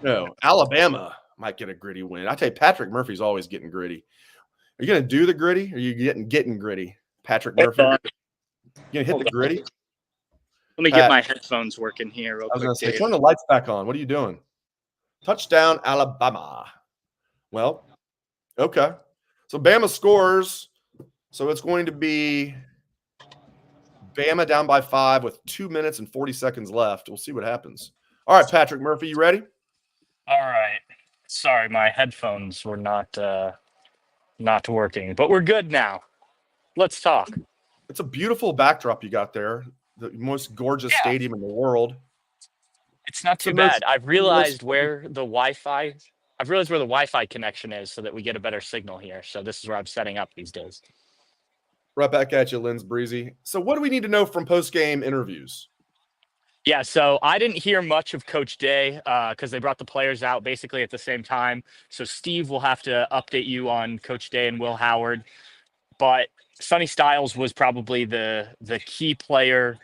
No, Alabama might get a gritty win. I tell you, Patrick Murphy's always getting gritty. Are you going to do the gritty? Or are you getting gritty, Patrick Murphy? You going to hit the gritty? Let me get my headphones working here real quick. I was going to say, turn the lights back on. What are you doing? Touchdown, Alabama. Well, okay. So Bama scores. So it's going to be Bama down by 5 with 2 minutes and 40 seconds left. We'll see what happens. All right, Patrick Murphy, you ready? All right. Sorry, my headphones were not working, but we're good now. Let's talk. It's a beautiful backdrop you got there. The most gorgeous stadium in the world. It's not too bad. I've realized where the Wi-Fi connection is so that we get a better signal here. So this is where I'm setting up these days. Right back at you, Linz Breezy. So what do we need to know from post-game interviews? Yeah, so I didn't hear much of Coach Day because they brought the players out basically at the same time. So Steve will have to update you on Coach Day and Will Howard. But Sonny Styles was probably the key player.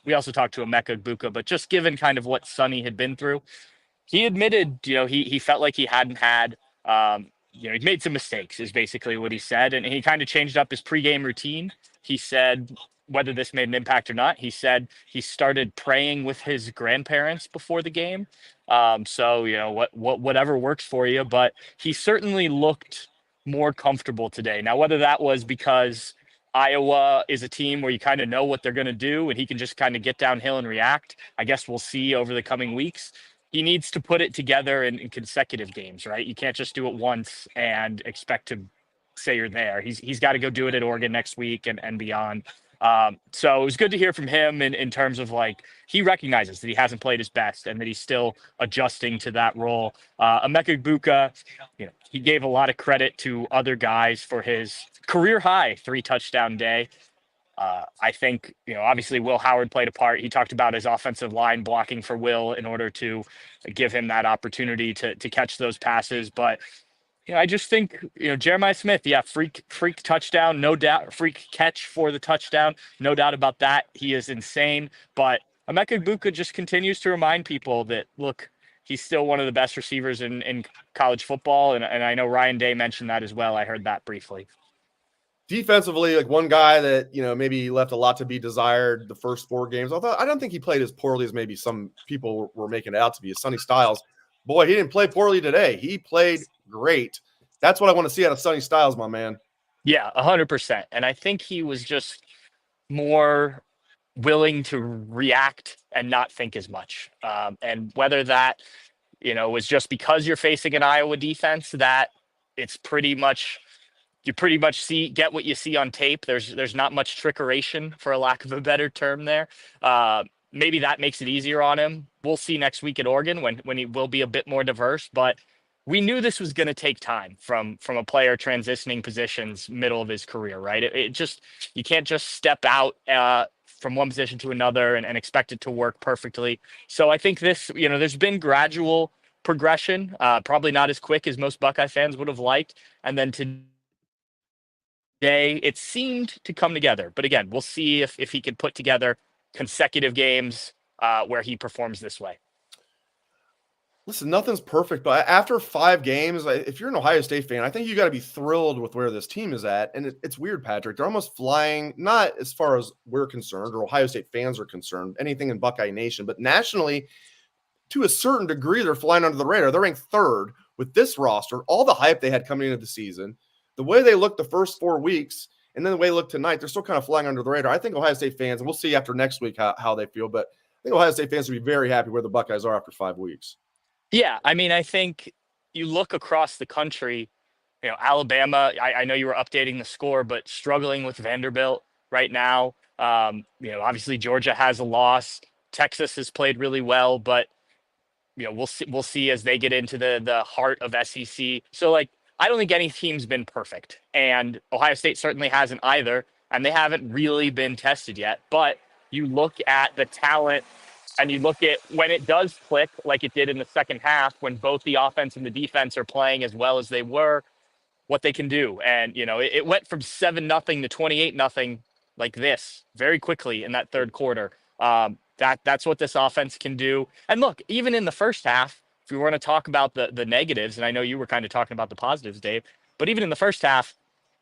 We also talked to Emeka Egbuka, but just given kind of what Sonny had been through, he admitted, he felt like he hadn't had, he made some mistakes is basically what he said. And he kind of changed up his pregame routine. He said, whether this made an impact or not, he said he started praying with his grandparents before the game. So, whatever works for you, but he certainly looked more comfortable today. Now, whether that was because Iowa is a team where you kind of know what they're going to do and he can just kind of get downhill and react, I guess we'll see over the coming weeks. He needs to put it together in consecutive games, right? You can't just do it once and expect to say you're there. He's got to go do it at Oregon next week and beyond. So it was good to hear from him in terms of like, he recognizes that he hasn't played his best and that he's still adjusting to that role. Emeka Egbuka, he gave a lot of credit to other guys for his career high 3-touchdown day. I think, obviously Will Howard played a part. He talked about his offensive line blocking for Will in order to give him that opportunity to catch those passes. But, I just think, Jeremiah Smith, freak touchdown, no doubt, freak catch for the touchdown. No doubt about that. He is insane. But Emeka Egbuka just continues to remind people that, look, he's still one of the best receivers in college football. And I know Ryan Day mentioned that as well. I heard that briefly. Defensively, like one guy that, maybe left a lot to be desired the first 4 games. Although I don't think he played as poorly as maybe some people were making it out to be. Sonny Styles, boy, he didn't play poorly today. He played great. That's what I want to see out of Sonny Styles, my man. Yeah, 100%. And I think he was just more willing to react and not think as much. And whether that, was just because you're facing an Iowa defense that it's pretty much get what you see on tape. There's not much trickeration, for a lack of a better term there. Maybe that makes it easier on him. We'll see next week at Oregon when he will be a bit more diverse, but we knew this was going to take time from a player transitioning positions middle of his career, right? You can't just step out from one position to another and expect it to work perfectly. So I think this, there's been gradual progression, probably not as quick as most Buckeye fans would have liked. And then today it seemed to come together. But again, we'll see if he can put together consecutive games where he performs this way. Listen, nothing's perfect, but after 5 games, if you're an Ohio State fan, I think you got to be thrilled with where this team is at. And it's weird, Patrick. They're almost flying, not as far as we're concerned or Ohio State fans are concerned, anything in Buckeye Nation, but nationally, to a certain degree, they're flying under the radar. They're ranked 3rd with this roster, all the hype they had coming into the season. the way they looked the first 4 weeks and then the way they look tonight, they're still kind of flying under the radar. I think Ohio State fans, and we'll see after next week how they feel, but I think Ohio State fans will be very happy where the Buckeyes are after 5 weeks. Yeah, I mean, I think you look across the country, Alabama, I know you were updating the score, but struggling with Vanderbilt right now. Obviously Georgia has a loss. Texas has played really well, but we'll see as they get into the heart of SEC. So like, I don't think any team's been perfect, and Ohio State certainly hasn't either, and they haven't really been tested yet. But you look at the talent and you look at when it does click, like it did in the second half, when both the offense and the defense are playing as well as they were, what they can do. And, it went from 7-0 to 28-0 like this very quickly in that third quarter. That's what this offense can do. And look, even in the first half, if we want to talk about the negatives, and I know you were kind of talking about the positives, Dave, but even in the first half,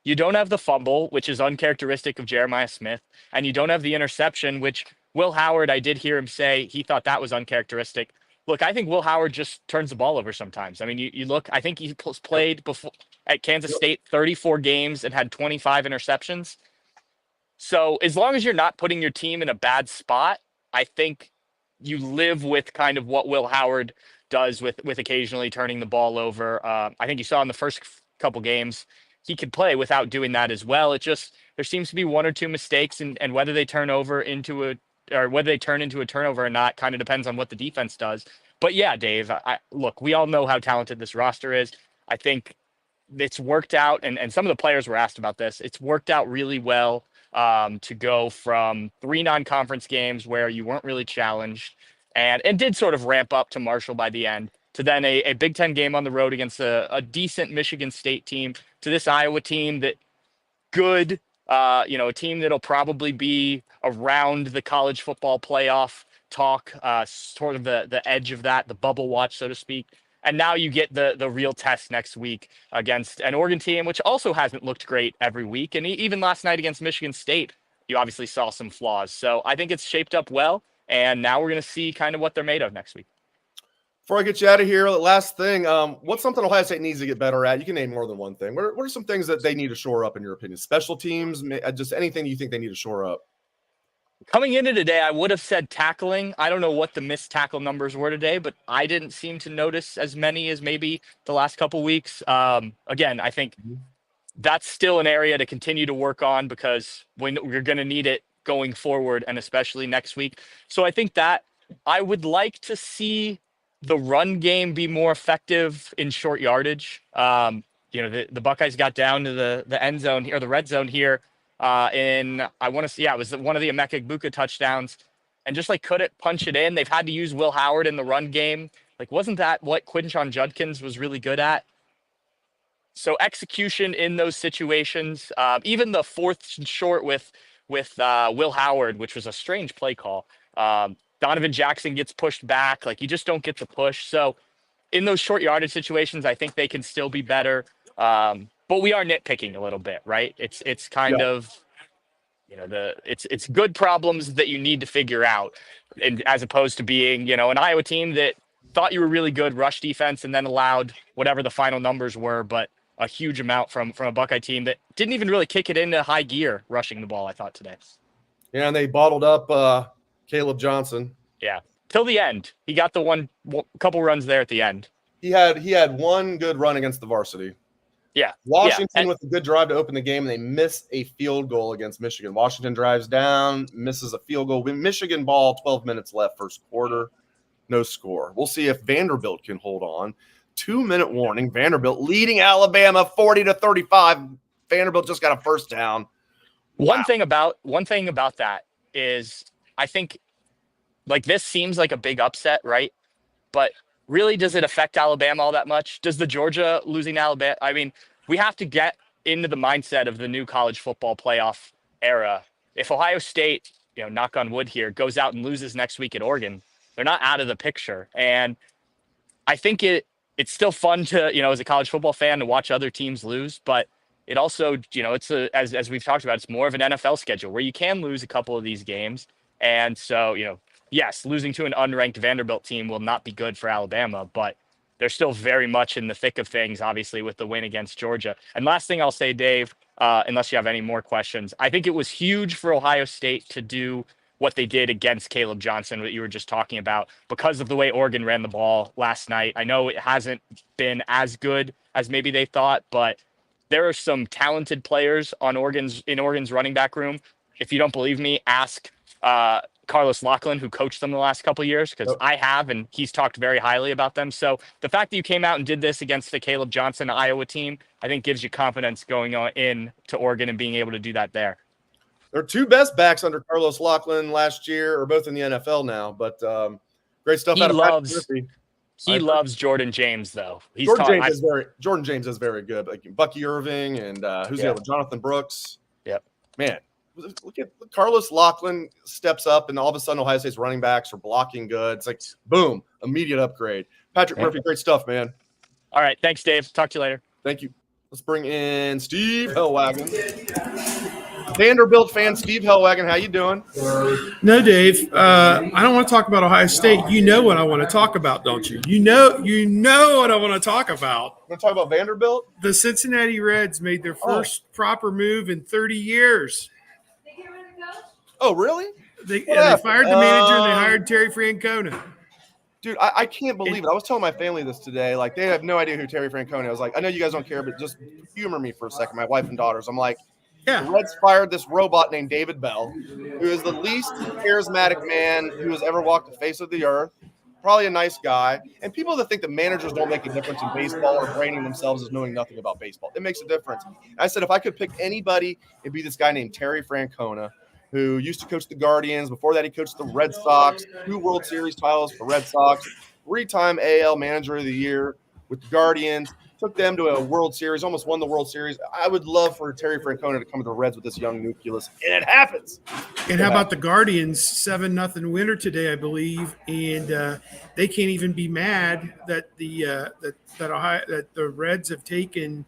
you don't have the fumble, which is uncharacteristic of Jeremiah Smith, and you don't have the interception, which Will Howard, I did hear him say he thought that was uncharacteristic. Look, I think Will Howard just turns the ball over sometimes. I mean, you look, I think he played before at Kansas State 34 games and had 25 interceptions. So as long as you're not putting your team in a bad spot, I think you live with kind of what Will Howard does with occasionally turning the ball over. I think you saw in the first couple games, he could play without doing that as well. It just, there seems to be one or two mistakes, and whether they turn into a turnover or not kind of depends on what the defense does. But yeah, Dave, look, we all know how talented this roster is. I think it's worked out, and some of the players were asked about this. It's worked out really well to go from 3 non-conference games where you weren't really challenged and did sort of ramp up to Marshall by the end, to then a Big Ten game on the road against a decent Michigan State team, to this Iowa team that good, a team that'll probably be around the college football playoff talk, sort of the edge of that, the bubble watch, so to speak. And now you get the real test next week against an Oregon team, which also hasn't looked great every week. And even last night against Michigan State, you obviously saw some flaws. So I think it's shaped up well. And now we're going to see kind of what they're made of next week. Before I get you out of here, last thing, what's something Ohio State needs to get better at? You can name more than one thing. What are some things that they need to shore up, in your opinion? Special teams, just anything you think they need to shore up? Coming into today, I would have said tackling. I don't know what the missed tackle numbers were today, but I didn't seem to notice as many as maybe the last couple weeks. Again, I think that's still an area to continue to work on, because we're going to need it going forward, and especially next week. So I think that I would like to see the run game be more effective in short yardage. The Buckeyes got down to the end zone here, the red zone here, it was one of the Emeka Egbuka touchdowns, and just like couldn't punch it in. They've had to use Will Howard in the run game. Like, wasn't that what Quinshon Judkins was really good at? So execution in those situations, even the fourth and short with Will Howard, which was a strange play call. Donovan Jackson gets pushed back. Like, you just don't get the push. So in those short yardage situations, I think they can still be better. But we are nitpicking a little bit, right? It's kind of, it's good problems that you need to figure out, and as opposed to being, an Iowa team that thought you were really good rush defense and then allowed whatever the final numbers were, but a huge amount from a Buckeye team that didn't even really kick it into high gear rushing the ball, I thought, today. Yeah, and they bottled up Caleb Johnson. Yeah, till the end. He got the couple runs there at the end. He had one good run against the varsity. Yeah. Washington with a good drive to open the game, and they miss a field goal against Michigan. Washington drives down, misses a field goal. Michigan ball, 12 minutes left, first quarter, no score. We'll see if Vanderbilt can hold on. 2-minute warning. Vanderbilt leading Alabama 40-35. Vanderbilt just got a first down. Wow. One thing about that is, I think, like, this seems like a big upset, right? But really, does it affect Alabama all that much? Does the Georgia losing Alabama? I mean, we have to get into the mindset of the new college football playoff era. If Ohio State, knock on wood here, goes out and loses next week at Oregon, they're not out of the picture. And I think it's still fun to, as a college football fan, to watch other teams lose, but it also, it's as we've talked about, it's more of an NFL schedule where you can lose a couple of these games. And so, yes, losing to an unranked Vanderbilt team will not be good for Alabama, but they're still very much in the thick of things, obviously, with the win against Georgia. And last thing I'll say, Dave, unless you have any more questions, I think it was huge for Ohio State to do what they did against Caleb Johnson, what you were just talking about, because of the way Oregon ran the ball last night. I know it hasn't been as good as maybe they thought, but there are some talented players on Oregon's running back room. If you don't believe me, ask Carlos Lachlan, who coached them the last couple of years, because I have, and he's talked very highly about them. So the fact that you came out and did this against the Caleb Johnson Iowa team, I think gives you confidence going on in to Oregon and being able to do that there. Their two best backs under Carlos Lachlan last year are both in the NFL now, but great stuff out of Patrick Murphy. He loves Jordan James, though. Jordan James is very good. Like Bucky Irving and who's the other? Jonathan Brooks. Yep. Man, look at Carlos Lachlan steps up, and all of a sudden Ohio State's running backs are blocking good. It's like boom, immediate upgrade. Patrick Murphy, great stuff, man. All right, thanks, Dave. Talk to you later. Thank you. Let's bring in Steve Helwagen. Vanderbilt fan Steve Helwagen, how you doing? No, Dave. I don't want to talk about Ohio State. You know what I want to talk about, don't you? You know what I want to talk about. Want to talk about Vanderbilt? The Cincinnati Reds made their first proper move in 30 years. Oh, really? They fired the manager and they hired Terry Francona. Dude, I can't believe it. I was telling my family this today. Like, they have no idea who Terry Francona is. I was like, I know you guys don't care, but just humor me for a second, my wife and daughters. I'm like, the Reds fired this robot named David Bell, who is the least charismatic man who has ever walked the face of the earth. Probably a nice guy. And people that think that managers don't make a difference in baseball or branding themselves as knowing nothing about baseball. It makes a difference. And I said, if I could pick anybody, it'd be this guy named Terry Francona, who used to coach the Guardians. Before that, he coached the Red Sox, 2 World Series titles for Red Sox, 3-time AL Manager of the Year with the Guardians. Took them to a World Series, almost won the World Series. I would love for Terry Francona to come to the Reds with this young nucleus, and it happens. And how about the Guardians? 7-0 winner today, I believe, and they can't even be mad that the Reds have taken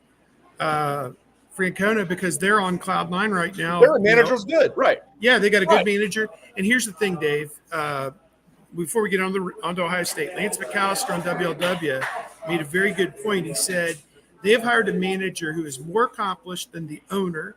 Francona because they're on cloud 9 right now. Their manager's good, right? Yeah, they got a good manager. And here's the thing, Dave. Before we get onto Ohio State, Lance McAllister on WLW made a very good point. He said they have hired a manager who is more accomplished than the owner,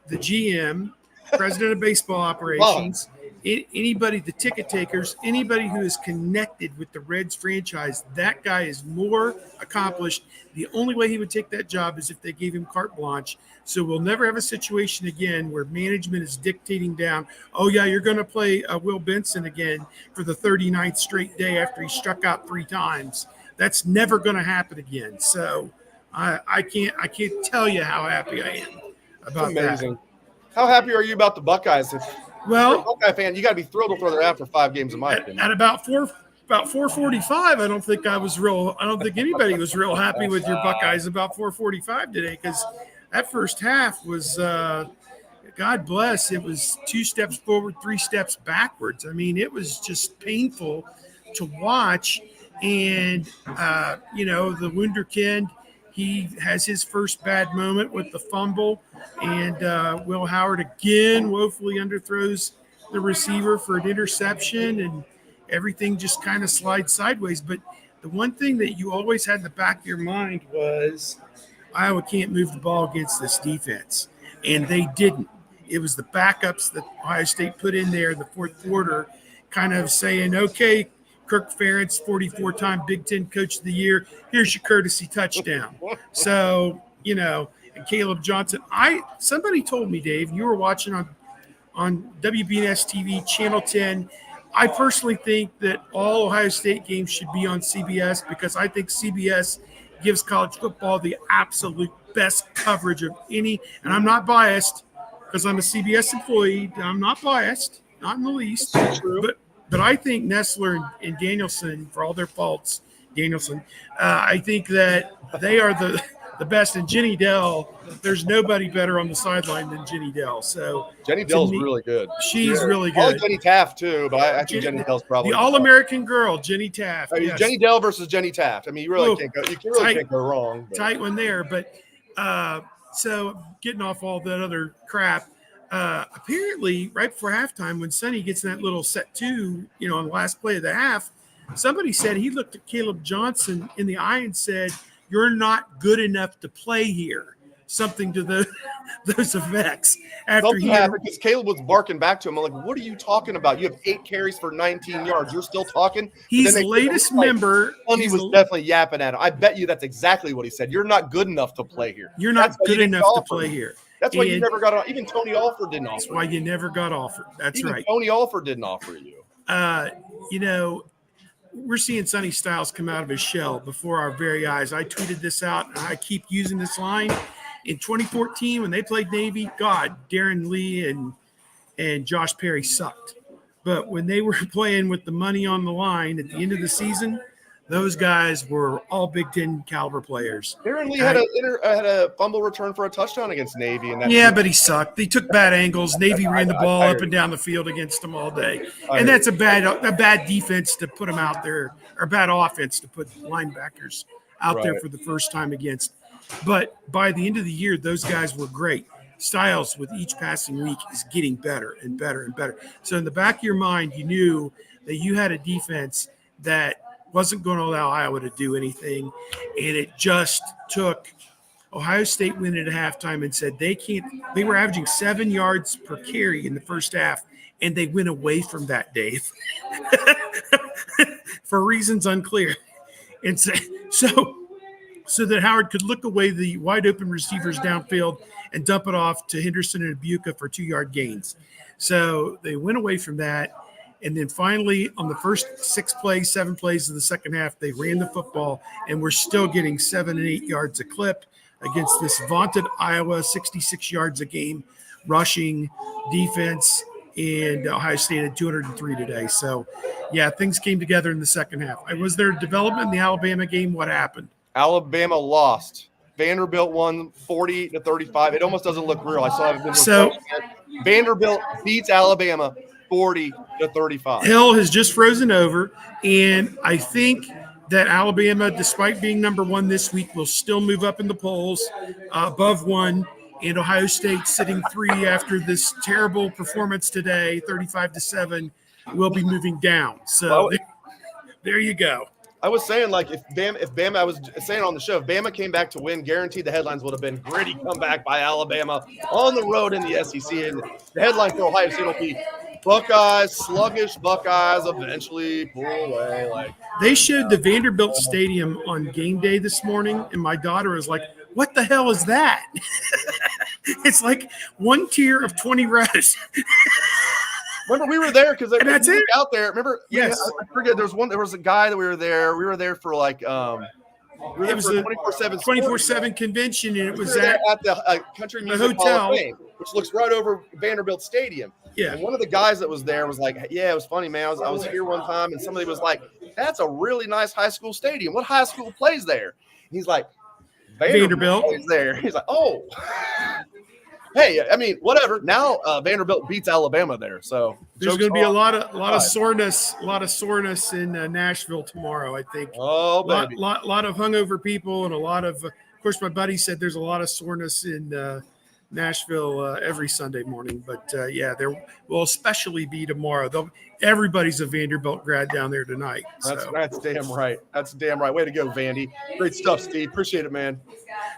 the GM, president of baseball operations, anybody, the ticket takers, anybody who is connected with the Reds franchise. That guy is more accomplished. The only way he would take that job is if they gave him carte blanche. So we'll never have a situation again where management is dictating down, oh, yeah, you're going to play Will Benson again for the 39th straight day after he struck out 3 times. That's never going to happen again. So I can't tell you how happy I am about that. How happy are you about the Buckeyes? Well, if you're a Buckeye fan, you got to be thrilled with where they're at for 5 games in my opinion. At about 4:45, I don't think anybody was real happy with your Buckeyes about 4:45 today, because that first half was God bless, it was 2 steps forward, 3 steps backwards. I mean, it was just painful to watch. And the wunderkind, he has his first bad moment with the fumble, and Will Howard again woefully underthrows the receiver for an interception, and everything just kind of slides sideways. But the one thing that you always had in the back of your mind was Iowa can't move the ball against this defense, and they didn't. It was the backups that Ohio State put in there in the fourth quarter, kind of saying, okay, Kirk Ferentz, 44-time Big Ten Coach of the Year, here's your courtesy touchdown. So, and Caleb Johnson. Somebody told me, Dave, you were watching on WBNS TV, Channel 10. I personally think that all Ohio State games should be on CBS, because I think CBS gives college football the absolute best coverage of any. And I'm not biased because I'm a CBS employee. I'm not biased, not in the least. But I think Nessler and Danielson, for all their faults, I think that they are the best. And Jenny Dell, there's nobody better on the sideline than Jenny Dell. So Jenny Dell's really good. She's really good. I like Jenny Taft too, but I think Jenny Dell's probably the All-American girl, Jenny Taft. I mean, yes. Jenny Dell versus Jenny Taft. I mean, you really can't go wrong. But. Tight one there, but so getting off all that other crap. Apparently, right before halftime, when Sonny gets in that little set 2, on the last play of the half, somebody said he looked at Caleb Johnson in the eye and said, "You're not good enough to play here." Something to those effects. After Something happened because Caleb was barking back to him. I'm like, what are you talking about? You have 8 carries for 19 yards. You're still talking? He's the latest member. He was definitely yapping at him. I bet you that's exactly what he said. You're not good enough to play here. You're not good enough to play here. That's why you never got on. Even Tony Alford didn't offer. That's why you never got offered. That's right. Tony Alford didn't offer you. You know, we're seeing Sonny Styles come out of his shell before our very eyes. I tweeted this out, and I keep using this line. In 2014, when they played Navy, God, Darren Lee and Josh Perry sucked. But when they were playing with the money on the line at the end of the season, those guys were all Big Ten caliber players. Darren Lee had a fumble return for a touchdown against Navy. But he sucked. They took bad angles. Navy ran the ball up and down the field against them all day. And that's a bad defense to put them out there, or bad offense to put linebackers out there for the first time against. But by the end of the year, those guys were great. Styles, with each passing week, is getting better and better and better. So in the back of your mind, you knew that you had a defense that wasn't going to allow Iowa to do anything. And it just took Ohio State went at halftime and said they were averaging 7 yards per carry in the first half, and they went away from that, Dave, for reasons unclear. And so that Howard could look away the wide open receivers downfield and dump it off to Henderson and Abuka for 2-yard gains. So they went away from that. And then finally, on the first 7 plays of the second half, they ran the football, and we're still getting 7 and 8 yards a clip against this vaunted Iowa, 66 yards a game rushing defense. And Ohio State had 203 today. So, yeah, things came together in the second half. Was there development in the Alabama game? What happened? Alabama lost. Vanderbilt won 40-35. It almost doesn't look real. I saw it. So Vanderbilt beats Alabama 40-35. Hell has just frozen over, and I think that Alabama, despite being number 1 this week, will still move up in the polls above 1. And Ohio State sitting 3 after this terrible performance today, 35-7, will be moving down. So there you go. I was saying, like, if Bama, I was saying on the show, if Bama came back to win, guaranteed the headlines would have been gritty comeback by Alabama on the road in the SEC. And the headline for Ohio State will be Buckeyes, sluggish Buckeyes eventually pull away. Like, they showed the Vanderbilt Stadium on game day this morning, and my daughter was like, "What the hell is that?" It's like one tier of 20 rows. Remember, we were there because that's it out there. Remember? Yes. I forget. There was a guy that we were there. We were there for like it was a 24/7 convention, and it was at the Country Music hotel, Hall of Fame, which looks right over Vanderbilt Stadium. Yeah. And one of the guys that was there was like, "Yeah, it was funny, man. I was here one time, and somebody was like, that's a really nice high school stadium. What high school plays there?" And he's like, Vanderbilt plays there. He's like, "Oh." Hey, I mean, whatever. Now Vanderbilt beats Alabama there, so there's going to be a lot of soreness in Nashville tomorrow. I think. Oh, baby. Lot of hungover people, and a lot of course, my buddy said there's a lot of soreness in Nashville every Sunday morning. But yeah, there will especially be tomorrow. Everybody's a Vanderbilt grad down there tonight. That's damn right. That's damn right. Way to go, Vandy. Great stuff, Steve. Appreciate it, man.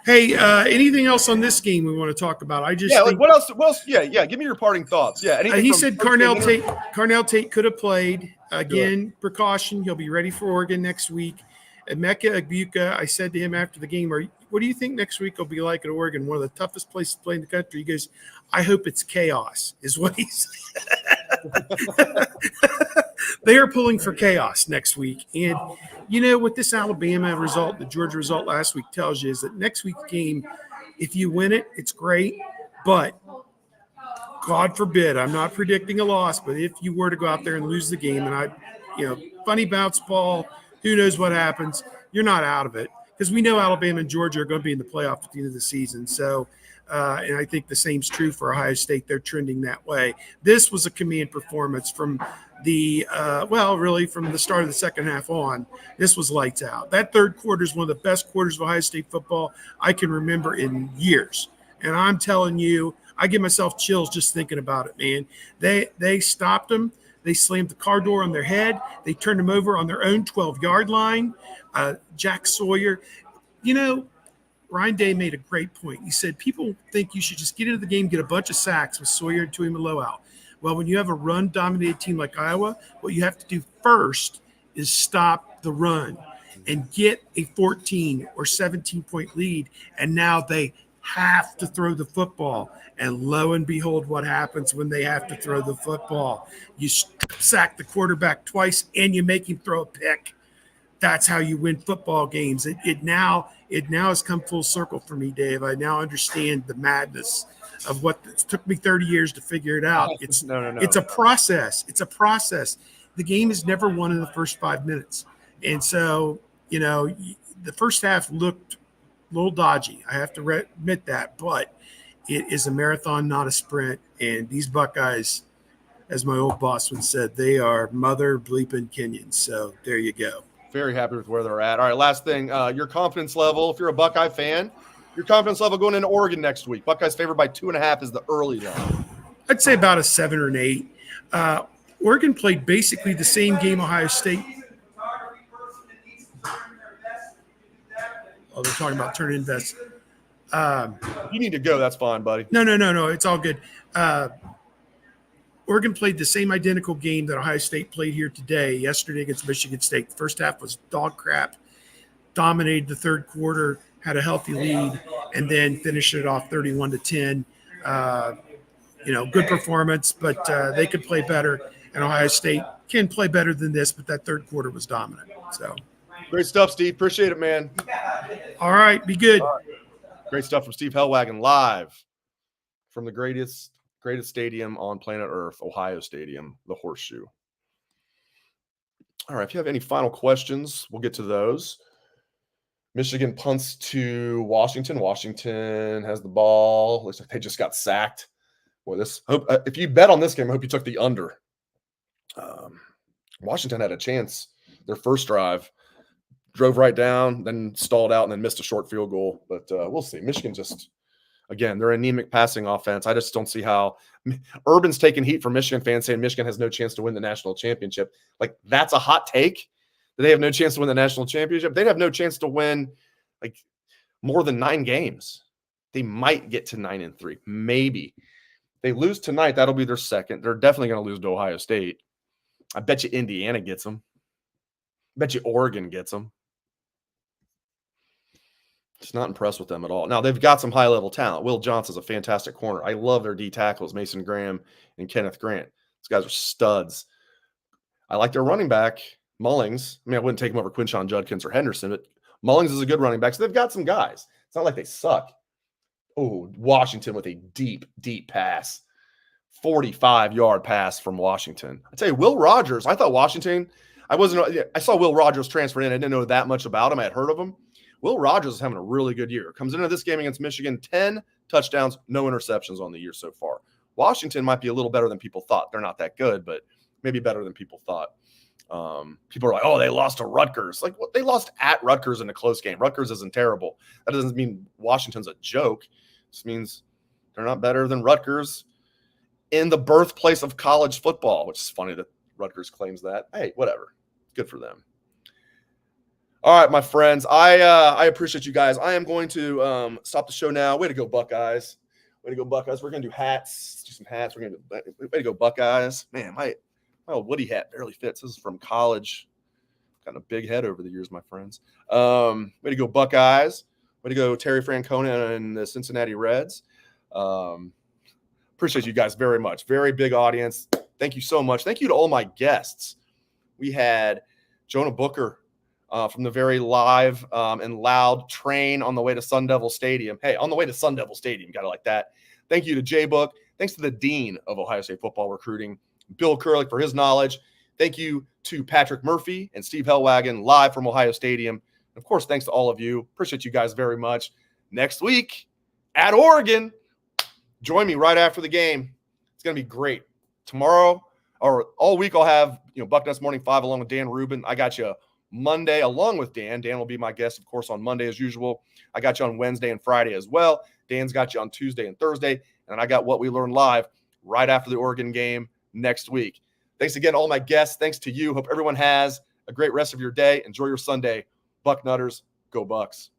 Hey, anything else on this game we want to talk about? What else? Yeah. Give me your parting thoughts. Yeah. He said Carnell Tate could have played. Again, precaution. He'll be ready for Oregon next week. Emeka Egbuka, I said to him after the game, what do you think next week will be like at Oregon? One of the toughest places to play in the country. He goes, I hope it's chaos, is what he said. They are pulling for chaos next week. And, what this Alabama result, the Georgia result last week tells you is that next week's game, if you win it, it's great. But God forbid, I'm not predicting a loss, but if you were to go out there and lose the game and funny bounce ball, who knows what happens, you're not out of it. Because we know Alabama and Georgia are going to be in the playoff at the end of the season. So, and I think the same's true for Ohio State. They're trending that way. This was a command performance from really from the start of the second half on. This was lights out. That third quarter is one of the best quarters of Ohio State football I can remember in years. And I'm telling you, I give myself chills just thinking about it, man. They stopped them. They slammed the car door on their head. They turned them over on their own 12-yard line. Jack Sawyer, Ryan Day made a great point. He said people think you should just get into the game, get a bunch of sacks with Sawyer and Tuimoloau out. Well, when you have a run-dominated team like Iowa, what you have to do first is stop the run and get a 14 or 17-point lead. And now they have to throw the football. And lo and behold, what happens when they have to throw the football? You sack the quarterback twice and you make him throw a pick. That's how you win football games. It now has come full circle for me, Dave. I now understand the madness of what it took me 30 years to figure it out. It's a process. It's a process. The game is never won in the first 5 minutes. And so, the first half looked a little dodgy. I have to admit that, but it is a marathon, not a sprint. And these Buckeyes, as my old boss once said, they are mother bleeping Kenyans. So there you go. Very happy with where they're at. All right, last thing, your confidence level. If you're a Buckeye fan, your confidence level going into Oregon next week. Buckeyes favored by 2.5 is the early line. I'd say about a 7 or an 8. Oregon played basically the same game Ohio State. Oh, they're talking about turn invest. You need to go. That's fine, buddy. No. It's all good. Oregon played the same identical game that Ohio State played here yesterday against Michigan State. The first half was dog crap, dominated the third quarter, had a healthy lead, and then finished it off 31-10. Good performance, but they could play better, and Ohio State can play better than this, but that third quarter was dominant. So, great stuff, Steve. Appreciate it, man. All right, be good. Great stuff from Steve Helwagen live from the greatest stadium on planet Earth, Ohio Stadium, the Horseshoe. All right, if you have any final questions, we'll get to those. Michigan punts to Washington. Washington has the ball. Looks like they just got sacked. Boy, if you bet on this game, I hope you took the under. Washington had a chance. Their first drive, drove right down, then stalled out, and then missed a short field goal. But we'll see. Michigan again, they're anemic passing offense. I just don't see how Urban's taking heat from Michigan fans saying Michigan has no chance to win the national championship. Like, that's a hot take. They have no chance to win the national championship. They'd have no chance to win more than 9 games. They might get to 9-3, maybe. They lose tonight, that'll be their second. They're definitely going to lose to Ohio State. I bet you Indiana gets them. I bet you Oregon gets them. Just not impressed with them at all. Now, they've got some high-level talent. Will Johnson's a fantastic corner. I love their D tackles, Mason Graham and Kenneth Grant. These guys are studs. I like their running back, Mullings. I wouldn't take him over Quinshon Judkins or Henderson, but Mullings is a good running back. So they've got some guys. It's not like they suck. Oh, Washington with a deep, deep pass. 45-yard pass from Washington. I tell you, Will Rogers, I thought Washington, I saw Will Rogers transfer in. I didn't know that much about him. I had heard of him. Will Rogers is having a really good year. Comes into this game against Michigan, 10 touchdowns, no interceptions on the year so far. Washington might be a little better than people thought. They're not that good, but maybe better than people thought. People are like, oh, they lost to Rutgers. Like, what? They lost at Rutgers in a close game. Rutgers isn't terrible. That doesn't mean Washington's a joke. It just means they're not better than Rutgers in the birthplace of college football, which is funny that Rutgers claims that. Hey, whatever. Good for them. All right, my friends. I appreciate you guys. I am going to stop the show now. Way to go, Buckeyes. Way to go, Buckeyes. We're going to do hats. Let's do some hats. We're going to way to go, Buckeyes. Man, my old Woody hat barely fits. This is from college. Got a big head over the years, my friends. Way to go, Buckeyes. Way to go, Terry Francona and the Cincinnati Reds. Appreciate you guys very much. Very big audience. Thank you so much. Thank you to all my guests. We had Jonah Booker from the very live and loud train on the way to Sun Devil Stadium. Hey, on the way to Sun Devil Stadium, got it like that. Thank you to J-Book. Thanks to the Dean of Ohio State football recruiting, Bill Kurelic, for his knowledge. Thank you to Patrick Murphy and Steve Helwagen live from Ohio Stadium. Of course, thanks to all of you. Appreciate you guys very much. Next week at Oregon, join me right after the game. It's going to be great. Tomorrow or all week I'll have, Bucknuts Morning 5 along with Dan Rubin. I got you Monday along with Dan. Dan will be my guest, of course, on Monday as usual. I got you on Wednesday and Friday as well. Dan's got you on Tuesday and Thursday. And I got What We Learned live right after the Oregon game next week. Thanks again, all my guests. Thanks to you. Hope everyone has a great rest of your day. Enjoy your Sunday. Bucknutters, go Bucks.